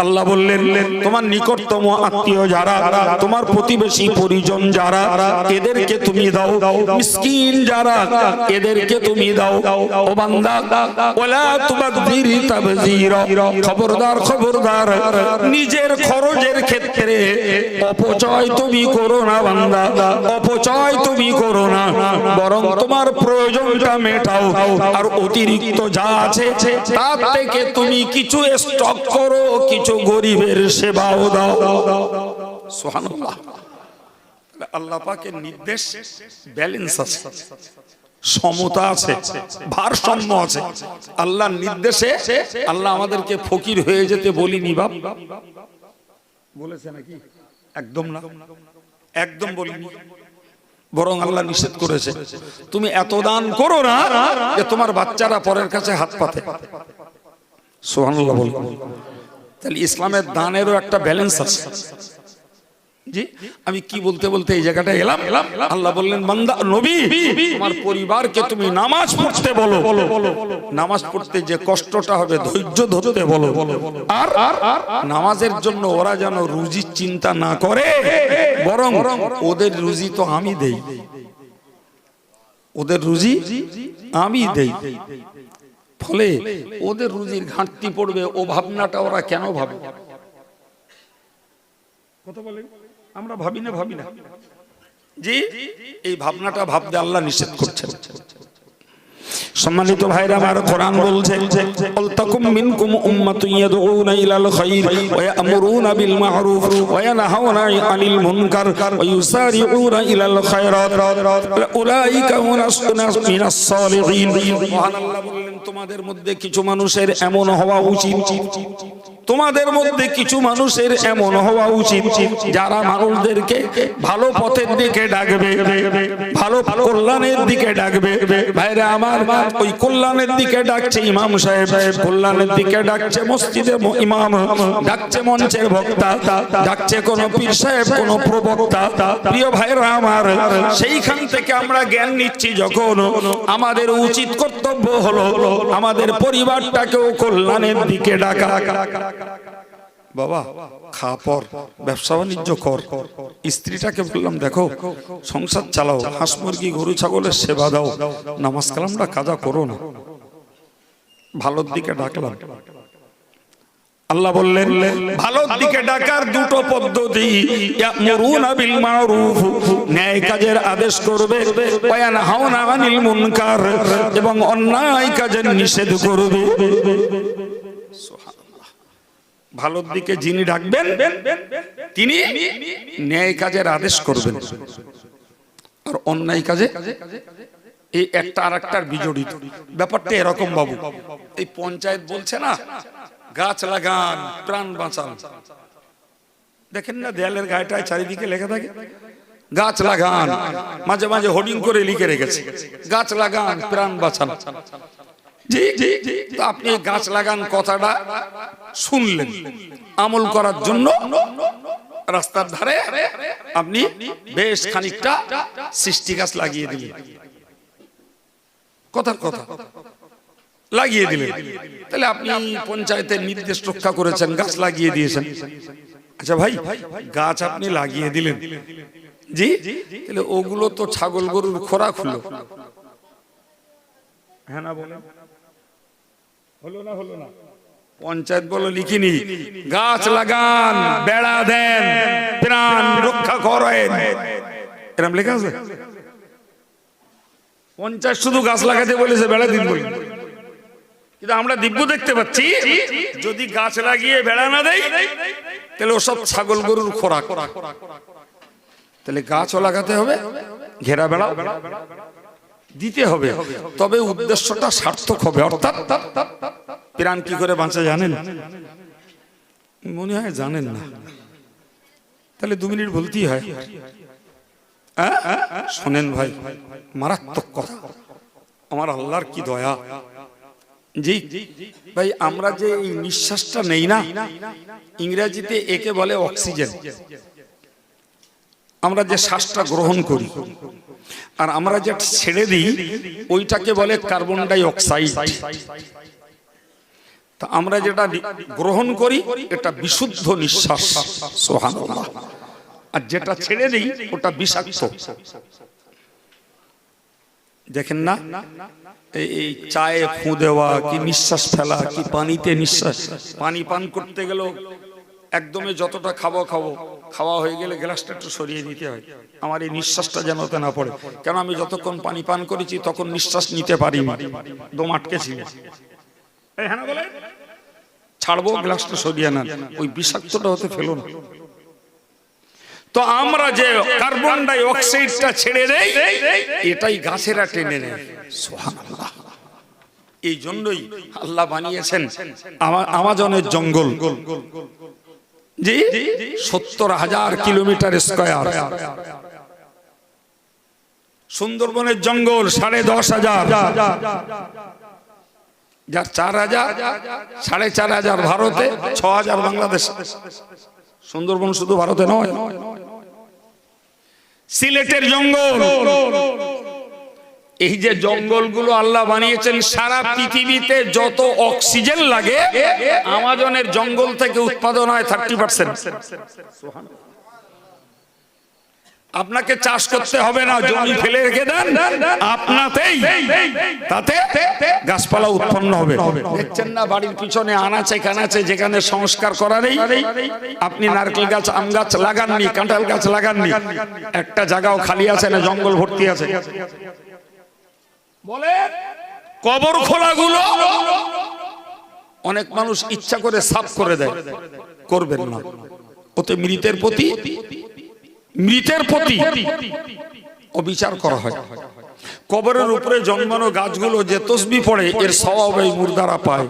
[SPEAKER 1] আল্লাহ বললেন তোমার নিকটতম আত্মীয় যারা, তোমার প্রতিবেশী পরিজন যারা, এদেরকে তুমি দাও। মিসকিন যারা, এদেরকে তুমি দাও। ও বান্দা ওয়ালা তুবাযির তাবযীরা, খবরদার খবরদার নিজের খরচের ক্ষেত্রে অপচয় তুমি করো না বান্দা, অপচয় তুমি করো না, বরং তোমার প্রয়োজনটা মেটাও, আর অতিরিক্ত যা আছে তার থেকে তুমি কিছু স্টক করো, কিছু গরিবের সেবাও দাও। সুবহানাল্লাহ। আল্লাহ পাকের নির্দেশ ব্যালেন্স আছে, সমতা আছে, ভারসাম্য আছে। আল্লাহর নির্দেশে আল্লাহ আমাদেরকে ফকির হয়ে যেতে বলিনি বাপ, বলেছে নাকি? একদম না, একদম বলিনি, বরং আল্লাহ নিষেধ করেছে তুমি এত দান করো না যে তোমার বাচ্চারা পরের কাছে হাত পাতে। সুবহানাল্লাহ বল। তাহলে ইসলামের দানেরও একটা ব্যালেন্স আছে। জি, আমি কি বলতে বলতে এই জায়গাটা এলাম। আল্লাহ বললেন বান্দা নবী তোমার পরিবারকে তুমি নামাজ পড়তে বলো, নামাজ পড়তে যে কষ্টটা হবে ধৈর্য ধরতে বলো, আর নামাজের জন্য ওরা যেন রুজির চিন্তা না করে, বরং ওদের রুজি তো আমি দেই, ওদের রুজি আমি দেই, ফলে ওদের রুজির ঘাটতি পড়বে ও ভাবনাটা ওরা কেন ভাবে? কথা বলে আমরা ভাবি না, ভাবি না জি, এই ভাবনাটা ভাবতে আল্লাহ নিষেধ করছেন। সম্মানিত ভাইরা আমার, কোরআন বলছে আলতাকুম মিনকুম উম্মাতুন ইয়াদউনা ইলাল খায়র ওয়া ইয়ামুরুনা বিল মা'রুফ ওয়া ইয়ানহাউনা আনিল মুনকার ওয়া ইউসারিউনা ইলাল খায়রাত উলাইকা হুমুস মিনাস সালিহিন। সুবহানাল্লাহ বললেন তোমাদের মধ্যে কিছু মানুষের এমন হওয়া উচিত, তোমাদের মধ্যে কিছু মানুষের এমন হওয়া উচিত যারা মানুষদেরকে ভালো পথের দিকে ডাকবে, ভালো কল্যাণের দিকে ডাকবে। ভাইরা আমার, ওই কল্যাণের দিকে ডাকছে ইমাম সাহেব, কল্যাণের দিকে ডাকছে মসজিদে ইমাম, ডাকছে মঞ্চের বক্তা, ডাকছে কোন পীর সাহেব, কোন প্রবক্তা। প্রিয় ভাইরা আমার, সেইখান থেকে আমরা জ্ঞান নিচ্ছি যখন, আমাদের উচিত কর্তব্য হলো আমাদের পরিবারটাকেও কল্যাণের দিকে ডাকা। বাবা খা পর, ব্যবসা বাণিজ্য কর, স্ত্রীটাকে বললাম দেখো সংসার চালাও, হাঁস মুরগি গরু ছাগলের সেবা দাও, নামাজ কালামটা কাজা করো না, ভালোর দিকে ডাকলাম। আল্লাহ বললেন ভালোর দিকে ডাকার দুটো পদ্ধতি, ইয়ামুরুনা বিল মা'রুফ ন্যায় কাজের আদেশ করবে, ওয়া ইয়ানহাউনা আনিল মুনকার এবং অন্যায় কাজের নিষেধ করবে। ভালোর দিকে যিনি ডাকবেন তিনি ন্যায় কাজের আদেশ করবেন, আর অন্যায় কাজে এই একটা আর একটার বিজড়িত। ব্যাপারটা এরকম বাবু, এই পঞ্চায়েত বলছে না গাছ লাগান প্রাণ বাঁচান, দেখেন না দেয়ালের গায়েটায় চারিদিকে লেখা থাকে গাছ লাগান, মাঝে মাঝে হোর্ডিং করে লিখে রেখেছে গাছ লাগান প্রাণ বাঁচান। জি জি, তো আপনি গাছ লাগান কথাটা শুনলেন, আমল করার জন্য রাস্তার ধারে আপনি বেশ খানিকটা সৃষ্টি গাছ লাগিয়ে দিলেন, কথার কথা লাগিয়ে দিলেন, তাহলে আপনি পঞ্চায়েতের নির্দেশ রক্ষা করেছেন, গাছ লাগিয়ে দিয়েছেন। আচ্ছা ভাই, গাছ আপনি লাগিয়ে দিলেন, জি, তাহলে ওগুলো তো ছাগল গরুর খোরাক হলো, হ্যাঁ না বলেন? হলো না, হলো না? পঞ্চায়েত বলো লিখিনি গাছ লাগান, বেড়া দেন, প্রাণ রক্ষা করেন, এরকম লেখা আছে? পঞ্চায়েত শুধু গাছ লাগাতে বলেছে, বেড়া দিন বলি। কিন্তু আমরা দিব্য দেখতে পাচ্ছি যদি গাছ লাগিয়ে বেড়া না দেয় তাহলে ওসব ছাগল গরুর খোরাক। তাহলে গাছও লাগাতে হবে, ঘেরা বেড়াও দিতে হবে, তবে উদ্দেশ্যটা সার্থক হবে। অর্থাৎ প্রাণ কি করে বাঁচা জানেন? মনে হয় জানেন না, তাহলে 2 মিনিট বলতেই হয়। শোনেন ভাই, মারাত্মক কথা, আমার আল্লাহর কি দয়া। জি ভাই, আমরা যে এই নিঃশ্বাসটা নেই না, ইংরেজিতে একে বলে অক্সিজেন। আমরা যে শ্বাসটা গ্রহণ করি আর আমরা যেটা ছেড়ে দিই ওইটাকে বলে কার্বন ডাই অক্সাইড। তা আমরা যেটা গ্রহণ করি এটা বিশুদ্ধ নিঃশ্বাস, সুবহানাল্লাহ, আর যেটা ছেড়ে দিই ওটা বিষাক্ত। দেখেন না, এই চায়ে ফু দেওয়া, কি নিঃশ্বাস ফেলা, কি পানিতে নিঃশ্বাস, পানি পান করতে গেল একদমই যতটা খাওয়া হয়ে গেলে গ্লাসটা একটু সরিয়ে দিতে হয়, আমার এই নিঃশ্বাসটা যেন না পড়ে। কেন আমি যতক্ষণ পানি পান করেছি তখন নিঃশ্বাস নিতে পারিনি, দম আটকে ছিল, ছাড়বো গ্লাসটা সরিয়ে নেন, ওই বিষাক্তটা হতে ফেলো না। তো আমরা যে কার্বন ডাই অক্সাইডটা ছেড়ে দেই এটাই গাছেরা টেনে নেয়, সুবহানাল্লাহ। এই জন্যই আল্লাহ বানিয়েছেন আমাজনের জঙ্গল, জি 70,000 কিলোমিটার স্কয়ার, সুন্দরবনের জঙ্গল 10,500, যার 4,000, 4,500 ভারতে, 6,000 বাংলাদেশে। সুন্দরবন শুধু ভারতে নয়, সিলেটের জঙ্গল, এই যে জঙ্গলগুলো আল্লাহ বানিয়েছেন, সারা পৃথিবীতে যত অক্সিজেন লাগে আমাজনের জঙ্গল থেকে উৎপাদন হয় 30%। আপনাকে চাষ করতে হবে না, জমি ফেলে রেখে দেন, আপনাতেই তাতে গাছপালা উৎপন্ন হবে। দেখছেন না বাড়ির পিছনে আনাচে কানাচে যেখানে সংস্কার করা নেই, আপনি নারকেল গাছ, আম গাছ লাগাননি, কাঁঠাল গাছ লাগাননি, একটা জায়গাও খালি আছে না, জঙ্গল ভর্তি আছে। বলে কবর খোলাগুলো অনেক মানুষ ইচ্ছা করে সাফ করে দেয়, করবেন না, ওতে মৃতের প্রতি অবিচার করা হয়। কবরের উপরে জন্মানো গাছগুলো যে তসবিহ পড়ে এর সওয়াব এই মুর্দারা পায়।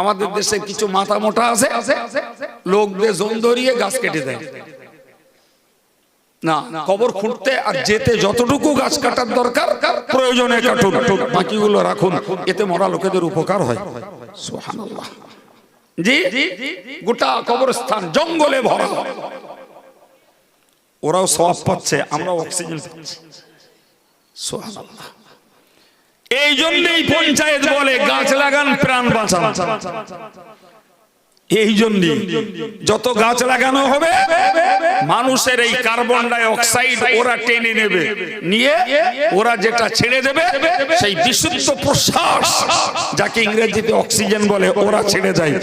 [SPEAKER 1] আমাদের দেশে কিছু মাথা মোটা আছে, লোকদের জোন ধরিয়ে গাছ কেটে দেয় না, কবর খুঁড়তে আর যেতে যতটুকু গাছ কাটার দরকার প্রয়োজনে কাটুন, বাকিগুলো রাখুন, এতে মরা লোকেদের উপকার হয়, সুবহানাল্লাহ। জি, গোটা কবরস্থান জঙ্গলে ভরা, ওরাও সওয়াব পাচ্ছে, আমরাও অক্সিজেন পাচ্ছি, সুবহানাল্লাহ। এই জন্যই পঞ্চায়েত বলে গাছ লাগান প্রাণ বাঁচান। এই জন্য যত গাছ লাগানো হবে মানুষের এই কার্বন ডাই অক্সাইড ওরা টেনে নেবে, নিয়ে ওরা যেটা ছেড়ে দেবে সেই বিশুদ্ধ প্রশ্বাস, যাকে ইংরেজিতে অক্সিজেন বলে, ওরা ছেড়ে যায়।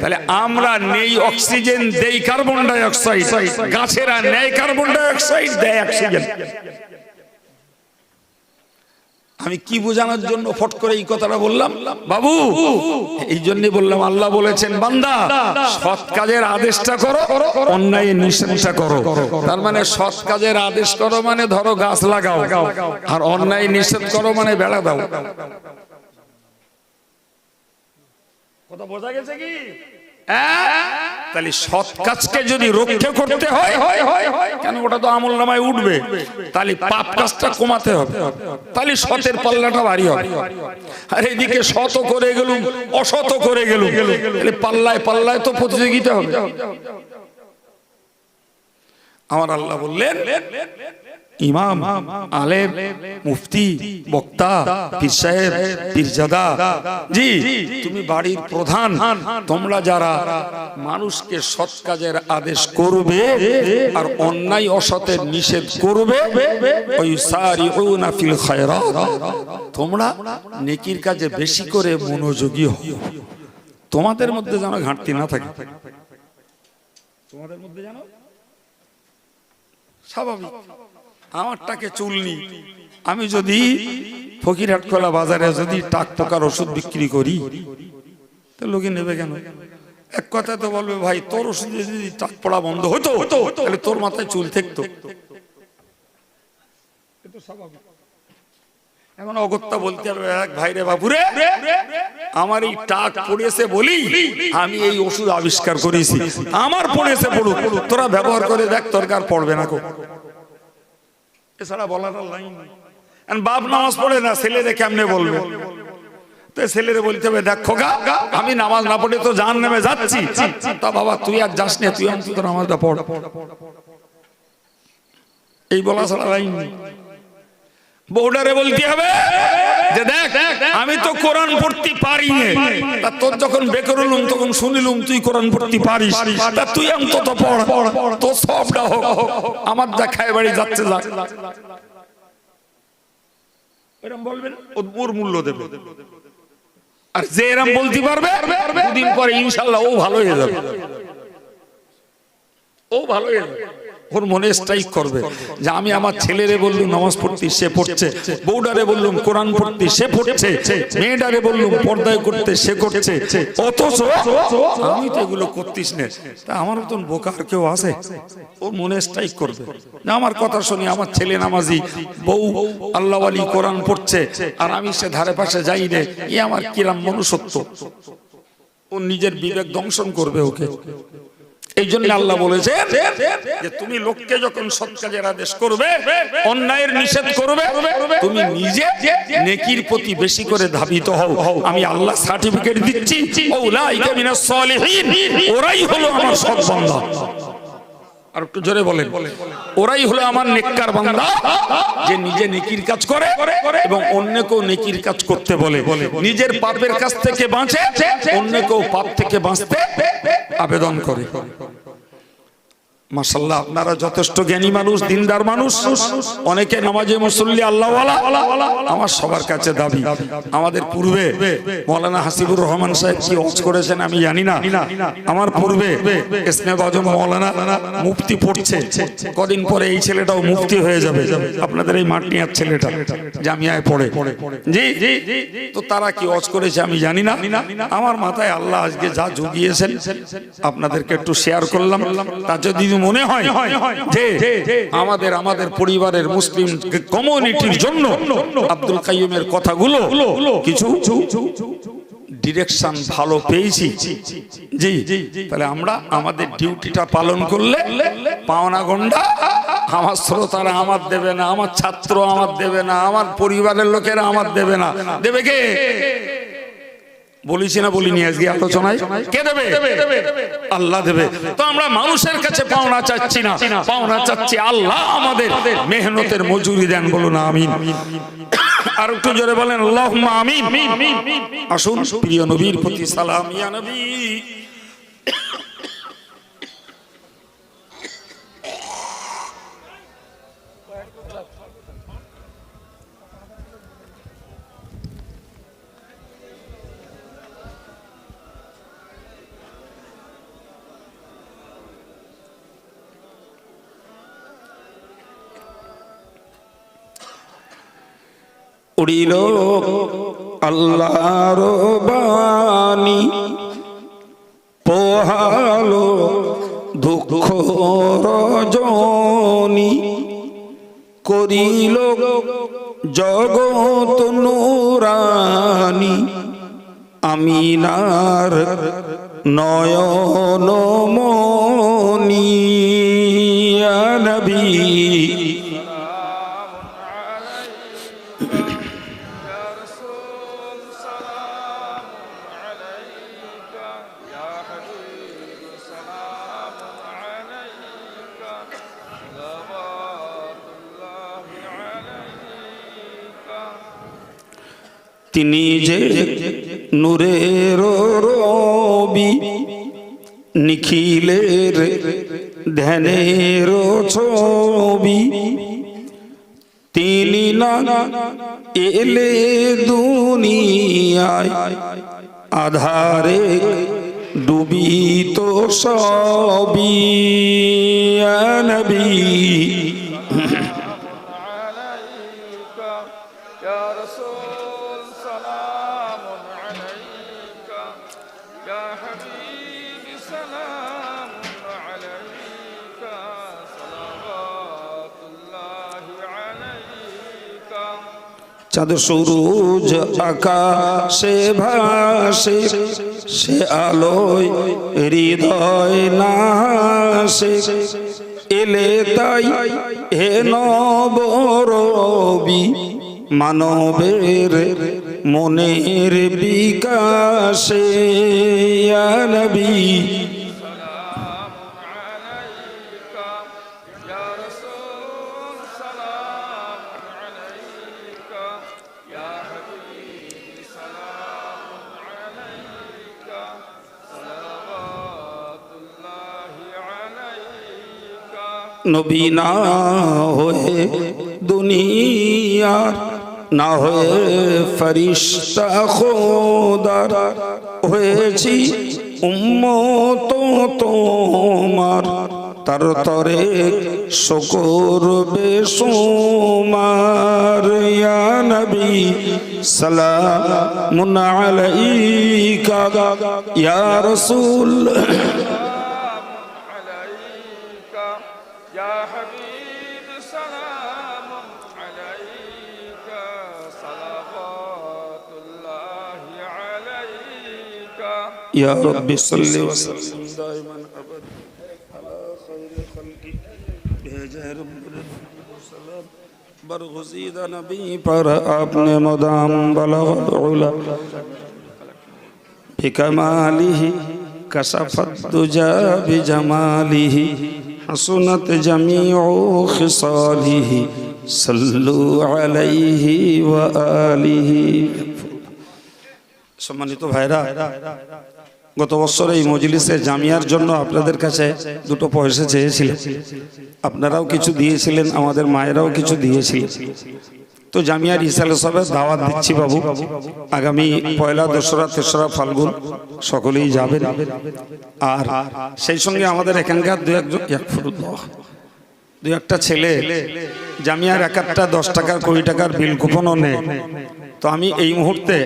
[SPEAKER 1] তাহলে আমরা নেই অক্সিজেন, দেই কার্বন ডাই অক্সাইড, গাছেরা নেই কার্বন ডাই অক্সাইড, দেয় অক্সিজেন। আমি কি বোঝানোর জন্য ফট করে এই কথাটা বললাম বাবু? এই জন্য বললাম, আল্লাহ বলেছেন বান্দা সৎ কাজের আদেশটা করো, অন্যায়ের নিষেধটা করো। তার মানে সৎ কাজের আদেশ করো মানে ধরো গাছ লাগাও, আর অন্যায় নিষেধ করো মানে বেড়া দাও। কথা বোঝা গেছে কি? তাহলে সৎ কাজকে যদি রক্ষা করতে হয়, কেন ওটা তো আমল নামায় উঠবে, তাহলে পাপ কাজটা কমাতে হবে, তাহলে সতের পাল্লাটা ভারী হবে। আর এদিকে শত করে গেলুম, অশত করে গেলুম, তাহলে পাল্লায় পাল্লায় তো প্রতিযোগিতা হবে। আমার আল্লাহ বললেন, ইমাম, আলেম, মুফতি, বক্তা, পীর সাহেব, পীরজাদা, জি তুমি বাড়ির প্রধান, তোমরা যারা মানুষকে সৎ কাজের আদেশ করবে আর অন্যায় অসতের নিষেধ করবে, ওয়াইসারিউনা ফিল খায়রাত, তোমরা নেকির কাজে বেশি করে মনোযোগী হও। তোমাদের মধ্যে যেন ঘাটতি না থাকে, তোমাদের মধ্যে যেন স্বাভাবিক। আমারটাকে চুলনি, আমি যদি ফকিরহাটখোলা বাজারে যদি টাক পোকার ওষুধ বিক্রি করি তো লোকে নেবে কেন? এক কথা তো বলবে ভাই তোর ওষুধে যদি টাক পড়া বন্ধ হতো তাহলে তোর মাথায় চুল থাকতো। এখন অগত্যা বলতে হবে এক ভাইরে বাবুরে আমার এই টাক পড়েছে বলি আমি এই ওষুধ আবিষ্কার করেছি, আমার পড়েছে পড়ুক, তোরা ব্যবহার করে দেখ তোর কার পড়বে না। এছাড়া বলার লাইন নেই। বাপ নামাজ পড়ে না, ছেলেরে কেমনে বলবে? তো ছেলেরে বলতে হবে দেখ খোকা আমি নামাজ না পড়ে তো জাহান্নামে যাচ্ছি, তা বাবা তুই আর যাস না, তুই অন্তত নামাজটা পড়। এই বলা ছাড়া লাইন নেই। বউডারে বলতে হবে যে দেখ আমি তো কোরআন পড়তে পারি না, তা তোর যখন বেকর হলুম তখন শুনিলুম তুই কোরআন পড়তে পারিস, তা তুই অন্তত পড়, তোর সবটা হোক, আমার যা খায় বাড়ি যাচ্ছে যা। এরকম বলবেন ওর মূল্য দেবে। আর যে এরকম বলতে পারবে দুদিন পরে ইনশাআল্লাহ ও ভালো হয়ে যাবে, ও ভালো হয়ে যাবে। ওর মনে স্ট্রাইক করবে যে আমি আমার ছেলেরে বললুম নামাজ পড়তে সে পড়ছে, বউডারে বললুম কোরআন পড়তে সে পড়ছে, মেয়েটারে বললুম পর্দায় করতে সে করছে, অথচ আমি তো এগুলো করতিস না, তা আমার মতন বোকার কেউ আছে? ওর মনে স্ট্রাইক করবে না আমার কথা শুনি আমার ছেলে নামাজি, বউ আল্লাহওয়ালি কোরআন পড়ছে আর আমি সে ধারে পাশে যাই রে, এ আমার কিরাম মনুষ্যত্ব। ও নিজের বিবেক দংশন করবে ওকে। এই জন্য আল্লাহ বলেছে যে তুমি লোককে যখন সৎ কাজের আদেশ করবে, অন্যায়ের নিষেধ করবে, তুমি নিজে নেকির প্রতি বেশি করে ধাবিত হও। আমি আল্লাহ সার্টিফিকেট দিচ্ছি উলাইকা মিনাস সালিহিন, ওরাই হলো আমার সৎ বান্দা। আর একটু জোরে বলেন, ওরাই হলো আমার নেককার বান্দা যে নিজে নেকির কাজ করে এবং অন্যকেও নেকির কাজ করতে বলে, নিজের পাপের কাছ থেকে বাঁচে, অন্যকেও পাপ থেকে বাঁচতে আবেদন করে। মাশাআল্লাহ আপনারা যথেষ্ট জ্ঞানী মানুষ, দিনদার মানুষ, অনেকে নামাজে মুসল্লি আল্লাহওয়ালা, আমার সবার কাছে দাবি আমাদের পূর্বে মাওলানা হাসিবুর রহমান সাহেব কি ওয়াজ করেছেন আমি জানি না, আমার পূর্বে ইসনে বাজম মাওলানা মুফতি পড়ছে, কদিন পরে এই ছেলেটাও মুফতি হয়ে যাবে, আপনাদের এই মাটিয়ার ছেলেটা জামিয়ায় পড়ে, জি তো তারা কি ওয়াজ করেছে আমি জানি না, আমার মাথায় আল্লাহ আজকে যা জুগিয়েছেন আপনাদেরকে একটু শেয়ার করলাম। তা যদি মনে হয় যে আমাদের পরিবারের মুসলিম কমিউনিটির জন্য আব্দুল কাইয়ুমের কথাগুলো কিছু ডিরেকশন ভালো পেয়েছি, জি তাহলে আমরা আমাদের ডিউটিটা পালন করলে পাওনা গন্ডা আমার শ্রোতারা আমার দেবে না, আমার ছাত্র আমার দেবে না, আমার পরিবারের লোকেরা আমার দেবে না, দেবে কে? বলিছি না বলিনি আজকে আলোচনায়, কে দেবে? আল্লাহ দেবে। তো আমরা মানুষের কাছে পাওনা চাচ্ছি না, পাওনা চাচ্ছি আল্লাহ আমাদের মেহনতের মজুরি দেন, বলুন আমিন। আর একটু জোরে বলেন আল্লাহুম্মা আমিন। আসুন প্রিয় নবীর প্রতি সালাম, ইয়া নবী উড়িল আল্লাহর বাণী, পোহালো দুঃখ রজনী, করিল জগৎ নুরানি, আমিনার নয়ন মনি, ইয়া নবী তিনি যে নূরের রবি, নিখিলের ধ্যানের ছবি, তিনি না এলে দুনিয়ায় আধারে ডুবিত সবই, ইয়া নবী চাঁদ সূরজ আকাশে ভাসে, সে আলোয় হৃদয় নাশে। এলে তাই হে নবরবি, মানবের মনের বিকাশে। ইয়া নবী নবী না হয়ে দুনিয়ার, না হয়ে ফরিশতা খোদার, হয়েছি উম্মত তোমার। তার তরে শুকর বেশুমার। ইয়া নবী সালামুন আলাইকা, ইয়া রাসূল يا رب صل وسلم دائما ابدا على خير خلقه بجاه رب السلام برغزید نبی پر اپنے مدام بلغ العلا بکماله کشفت دجا بجماله حسنت جميع خصاله صلوا عليه وآله। সম্মানিত ভাইরা, গত বছর এই মজলিসে জামিয়ার জন্য আপনাদের কাছে দুটো পয়সা চেয়েছিলেন, আপনারাও কিছু দিয়েছিলেন, আমাদের মায়েরাও কিছু দিয়েছিলেন। তো জামিয়ার ইসালে সবের দাওয়াত দিচ্ছি বাবু, আগামী পয়লা, দোসরা, তেসরা ফাল্গুন সকলেই যাবেন। আর সেই সঙ্গে আমাদের এখানকার দু একটা ছেলে জামিয়ার এক একটা 10 টাকার 20 টাকার বিল কুপনও নেয়। তো আমি এই মুহূর্তে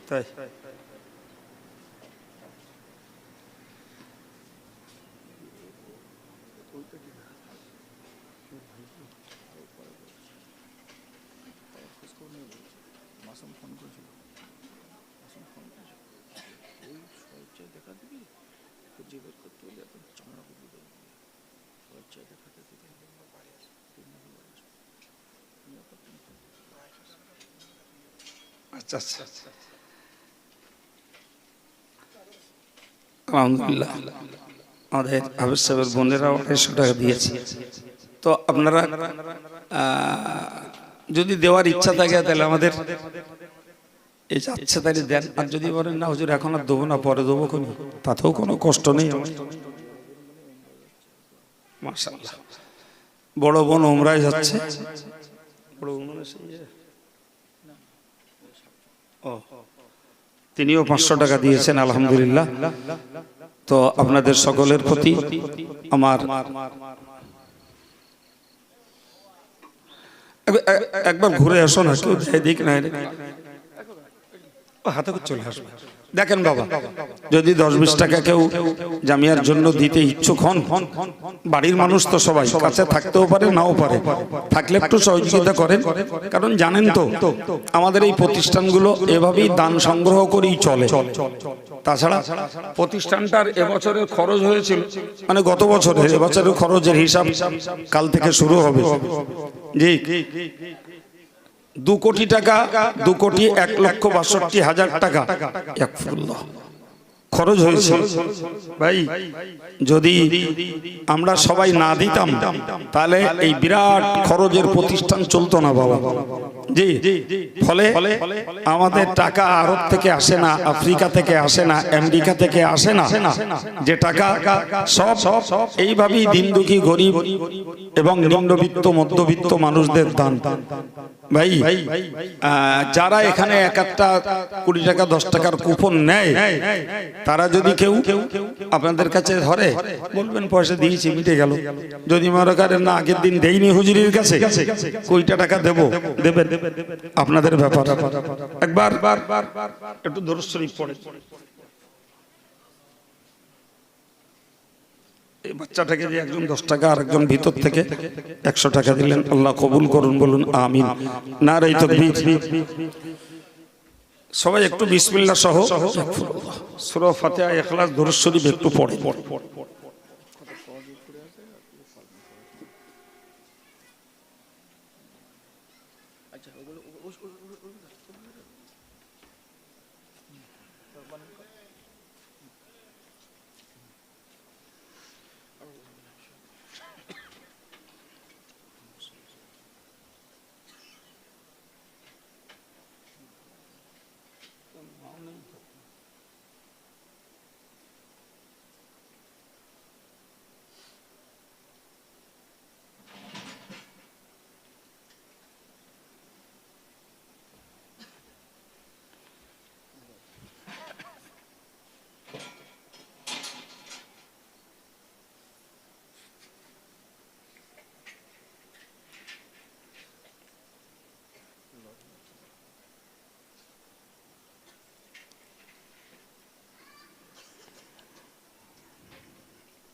[SPEAKER 1] তাই আচ্ছা আচ্ছা, আলহামদুলিল্লাহ আমাদের হাফেজ সাহেবের বোনেরাও 250 টাকা দিয়েছে। তো আপনারা যদি দেওয়ার ইচ্ছা থাকে তাহলে আমাদের এই যাচ্ছে তাহলে দেন, আর যদি বলেন না হুজুর এখন আর দেবো না পরে দেবো, তাতেও কোনো কষ্ট নেই। মাশাআল্লাহ, বড় বোন উমরায় যাচ্ছে, বড় বোন তিনিও 500 টাকা দিয়েছেন, আলহামদুলিল্লাহ। তো আপনাদের সকলের প্রতি আমার একবার ঘুরে আসো না, কেউ দিক না হাতে চলে আসবে। দেখেন বাবা, যদি 10-20 টাকা কেউ জামিয়ার জন্য দিতে ইচ্ছুক হন, বাড়ির মানুষ তো সবাই কাছে থাকতেও পারে নাও পারে, থাকলে একটু সহযোগিতা করেন। কারণ জানেন তো আমাদের এই প্রতিষ্ঠানগুলো এভাবেই দান সংগ্রহ করেই চলে। তাছাড়া প্রতিষ্ঠানটার এবছরের খরচ হয়েছিল, মানে গত বছরের, এবছরের খরচের হিসাব কাল থেকে শুরু হবে। জি, 2 কোটি টাকা, 2,01,62,000 টাকা খরচ হয়েছে। ভাই যদি আমরা সবাই না দিতাম তাহলে এই বিরাট খরচের প্রতিষ্ঠান চলতো না বাবা। জি, ফলে আমাদের টাকা আরব থেকে আসে না, আফ্রিকা থেকে আসে না, আমেরিকা থেকে আসে না, যে টাকা সব এইভাবেই দিন দুঃখী, গরিব এবং নিম্নবিত্ত, মধ্যবিত্ত মানুষদের দান। ভাই যারা এখানে এক একটা 20 টাকা 10 টাকার কুপন নেয়, তারা যদি কেউ আপনাদের কাছে ধরে, বলবেন পয়সা দিয়েছি মিটে গেল। যদি মনে করেন না আগের দিন দেইনি হুজুরির কাছে, কয়টা টাকা দেবো, দেবেন, আপনাদের ব্যাপার। একবার একটু দরুদ শরীফ পড়ে। এই বাচ্চাটাকে যে একজন 10 টাকা আর একজন ভিতর থেকে 100 টাকা দিলেন, আল্লাহ কবুল করুন, বলুন আমিন। নারে তাকবীর। সবাই একটু বিসমিল্লাহ সহ সূরা ফাতিহা, ইখলাস, দরুদ শরীফ একটু পড়ে।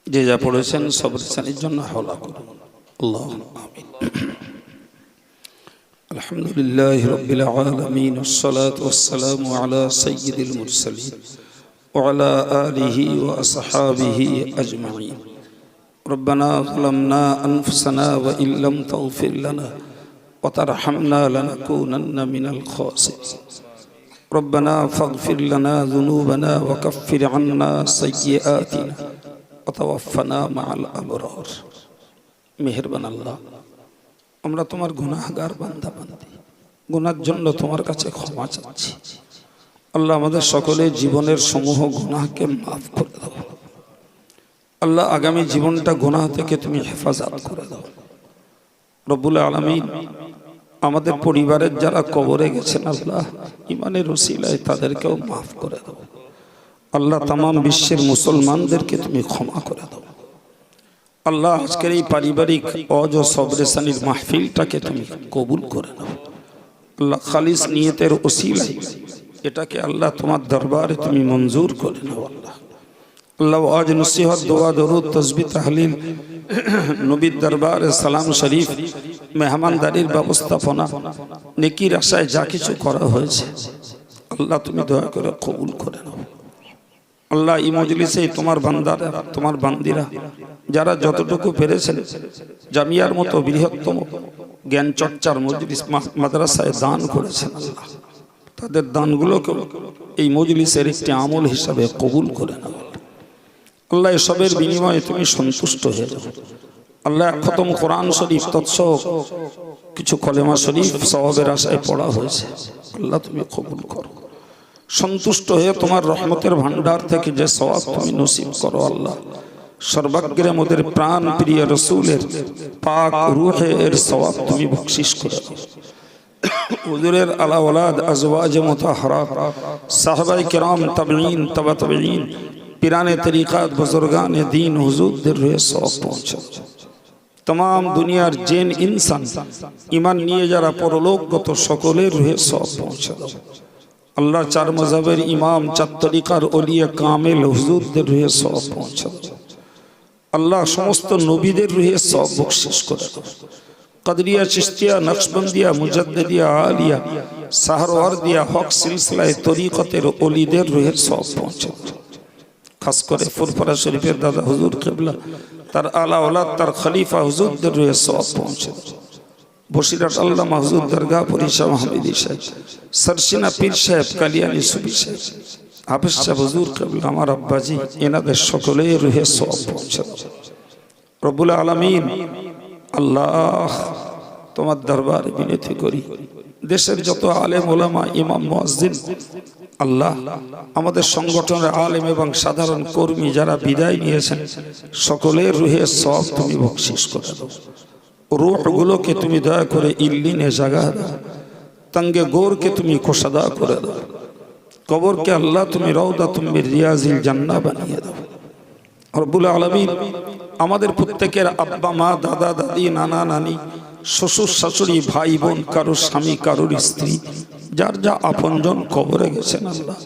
[SPEAKER 1] যে যা পড়েছেন সবর সানির জন্য হাওলা করুন। আল্লাহুম্মা আমিন। আলহামদুলিল্লাহি রাব্বিল আলামিন, ওয়াসসালাতু ওয়াসসালামু আলা সাইয়্যিদিল মুরসালিন ওয়া আলা আলিহি ওয়া আসহাবিহি আজমাইন। রব্বানা যালামনা আনফুসানা ওয়া ইল্লাম তাগফির লানা ওয়া তারহামনা লানাকুনান্না মিনাল খাসিরিন। রব্বানা ফাগফির লানা যুনুবানা ওয়া কাফফির আন্না সাইয়্যাতিনা ওয়াতাওয়াফানা মাআল আবরার। মেহেরবান আল্লাহ, আমরা তোমার গুনাহগার বান্দা বান্দি, গুনার জন্য তোমার কাছে ক্ষমা চাচ্ছি। আল্লাহ, আমাদের সকলের জীবনের সমূহ গুনাহকে মাফ করে দাও। আল্লাহ, আগামী জীবনটা গুনাহ থেকে তুমি হেফাজত করে দাও। রব্বুল আলামিন, আমাদের পরিবারের যারা কবরে গেছেন আল্লাহ, ইমানের ওসিলায় তাদেরকেও মাফ করে দাও। আল্লাহ, তামাম বিশ্বের মুসলমানদেরকে তুমি ক্ষমা করে দাও। আল্লাহ, আজকের এই পারিবারিক ওয়াজ ও সবরে সানির মাহফিলটাকে তুমি কবুল করে নাও। আল্লাহ, খালিস নিয়তের ওসিলায় এটাকে আল্লাহ তোমার দরবারে তুমি মঞ্জুর করে নাও। আল্লাহ আল্লাহ ওয়াজ নসিহত, দোয়া, দরুদ, তাসবিহ, তাহলিল, নবীর দরবারে সালাম শরীফ, মেহমানদারির ব্যবস্থাপনা, নেকির আশায় যা কিছু করা হয়েছে আল্লাহ তুমি দয়া করে কবুল করে নাও। আল্লাহ, এই মজলিসে তোমার বান্দারা, তোমার বান্দিরা যারা যতটুকু পেরেছেন জামিয়ার মতো বৃহত্তম জ্ঞান চর্চার মজলিস মাদ্রাসায় দান করেছেন, আল্লাহ তাদের দানগুলোকে এই মজলিসের একটি আমল হিসাবে কবুল করে নাও। আল্লাহ, এসবের বিনিময়ে তুমি সন্তুষ্ট হয়ে যাও। আল্লাহ, খতম কোরআন শরীফ তৎসহ কিছু কলেমা শরীফ সওয়াবের আশায় পড়া হয়েছে, আল্লাহ তুমি কবুল করো। সন্তুষ্ট হয়ে তোমার রহমতের ভান্ডার থেকে যে সওয়াব তুমি নসিব করো আল্লাহ, সর্বাগ্রে আমাদের প্রাণ প্রিয় রাসূলের পাক রূহে এর সওয়াব তুমি বখশিশ করে দাও। হুজুরের আলা ওলাদ, আজওয়াজ মুতাহহারাত, সাহাবায়ে কেরাম, তাবেঈন, তাবা তাবেঈন, পিরানে তরিকাত, বুজুর্গানে দ্বীন, হুজুরদের রূহে সওয়াব পৌঁছাও। तमाम दुनियार जेन इंसान ईमान निये जारा परलोकगत सकलेर रूहे सওয়াব पहुँचा दाओ। अल्लाह चार मजहबेर इमाम, चार तरिकार औलिया कामिल हुजूरदेर रूहे सওয়াব पहुँचा दाओ। अल्लाह समस्त नबीदेर रूहे सওয়াব बख्शिश करे दाओ। कदरिया, चिश्तिया, नक्शबंदिया, मुजद्दिदिया, आलिया, सहरवर्दिया, हक सिलसिलाए तरिकतेर औलिदेर रूहे सওয়াব पहुँचा दाओ। खास करे फुरफुरा शरीफेर दादा हुजूर किबला तार आला औलाद तार खलीफा हुजूरदेर रूहे सওয়াব पहुँचे दाओ। बसिरहाट आल्लामा हुजूर दरगाह परिशा महमूदी साहेब, सरसिना पीर साहेब, कालियानी सुफी साहेब, हाफिज साहेब हुजूर किबला आमार अब्बाजी एनादेर सकलेर रूहे सওয়াব पहुँचे दाओ। रब्बुल आलामीन अल्लाह তোমার দরবারে বিনতি করি, দেশের যত আলেম ওলামা, ইমাম, মুয়াজ্জিন, আল্লাহ আমাদের সংগঠনের আলেম এবং সাধারণ কর্মী যারা বিদায় নিয়েছেন সকলের রূহে সওয়াব তুমি বখশিশ করে দাও। রূহগুলোকে তুমি দয়া করে ইল্লিনে জাগা দাও, তঙ্গে গোরকে তুমি খোসাদা করে দাও, কবরকে আল্লাহ তুমি রওদাতুম মির রিয়াজিল জান্নাহ বানিয়ে দাও। রব্বুল আলামিন আমাদের প্রত্যেকের আব্বা মা দাদা দাদি নানা নানি শ্বশুর শাশুড়ি ভাই বোন কারোর স্বামী কারোর স্ত্রী যার যা আপনজন কবরে গেছেন আল্লাহ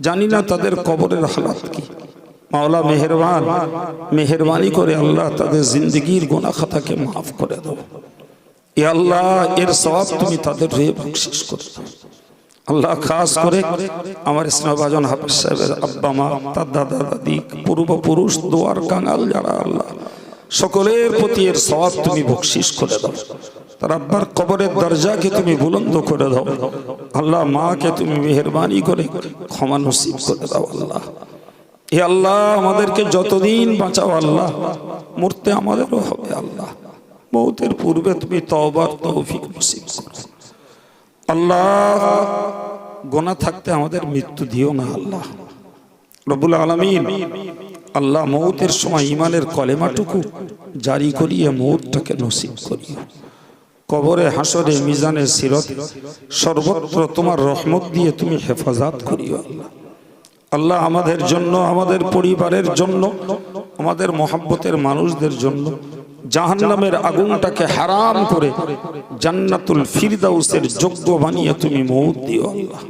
[SPEAKER 1] জানি না তাদের কবরের হালাত কি। মাওলা মেহেরবানি করে আল্লাহ তাদের জিন্দগির গুনাহ খাতাকে মাফ করে দাও। এ আল্লাহ এর সওয়াব তুমি তাদের রে বখশিশ করে দাও। আল্লাহ খাস করে আমার স্নেহভাজন হাফেজ সাহেবের আব্বা মা তার দাদা দাদি পূর্বপুরুষ দোয়ার কাঙাল যারা আল্লাহ সকলের প্রতি এর সওয়াব তুমি বখশিশ করে দাও। তার আব্বার কবরের দরজাকে তুমি বুলন্দ করে দাও আল্লাহ। মাকে তুমি মেহেরবানি করে ক্ষমা নসিব করে দাও আল্লাহ। হে আল্লাহ আমাদেরকে যতদিন বাঁচাও আল্লাহ, মরতে আমাদেরও হবে আল্লাহ। মৌতের পূর্বে তুমি তওবার তৌফিক নসিব করো আল্লাহ। গোনা থাকতে আমাদের মৃত্যু দিও না আল্লাহ। রব্বুল আলামিন আল্লাহ মৌতের সময় ইমানের কলেমাটুকু জারি করিয়ে মৌতটাকে নসিব করিও। কবরে হাসরে মিজানে সিরত সর্বত্র তোমার রহমত দিয়ে তুমি হেফাজত করিও আল্লাহ। আল্লাহ আমাদের জন্য আমাদের পরিবারের জন্য আমাদের মহব্বতের মানুষদের জন্য জাহান্নামের আগুনটাকে হারাম করে জান্নাতুল ফিরদাউসের যোগ্য বানিয়ে তুমি মৌত দিও আল্লাহ।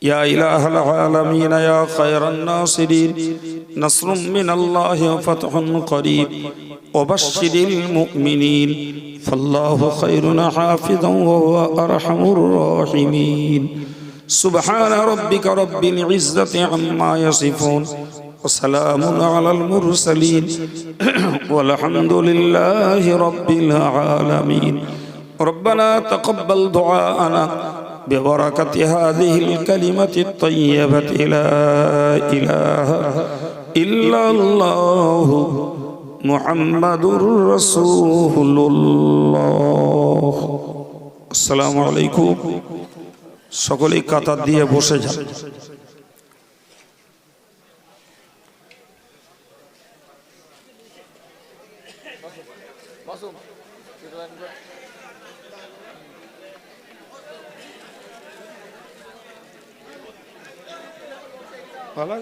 [SPEAKER 1] ইয়া ইলাহাল আলামিন ইয়া খায়রান নাসিরিন নাসরুম মিনাল্লাহি ওয়া ফাতহুন করিব ওয়া বাশশিরিল মুমিনিন ফাল্লাহু খায়রুন হাফিজান ওয়া হুয়া আরহামুর রাহিমিন। সুবহান রাব্বিকা রাব্বিল ইজ্জাতি আম্মা ইয়াসিফুন ওয়া সালামুন আলাল মুরসালিন ওয়ালহামদুলিল্লাহি রাব্বিল আলামিন। রব্বানা তাকাব্বাল দুআআনা ببركة هذه الكلمة الطيبة لا إله إلا الله محمد رسول الله। السلام عليكم। সকলেই কাতার দিয়ে বসে যান। ভালো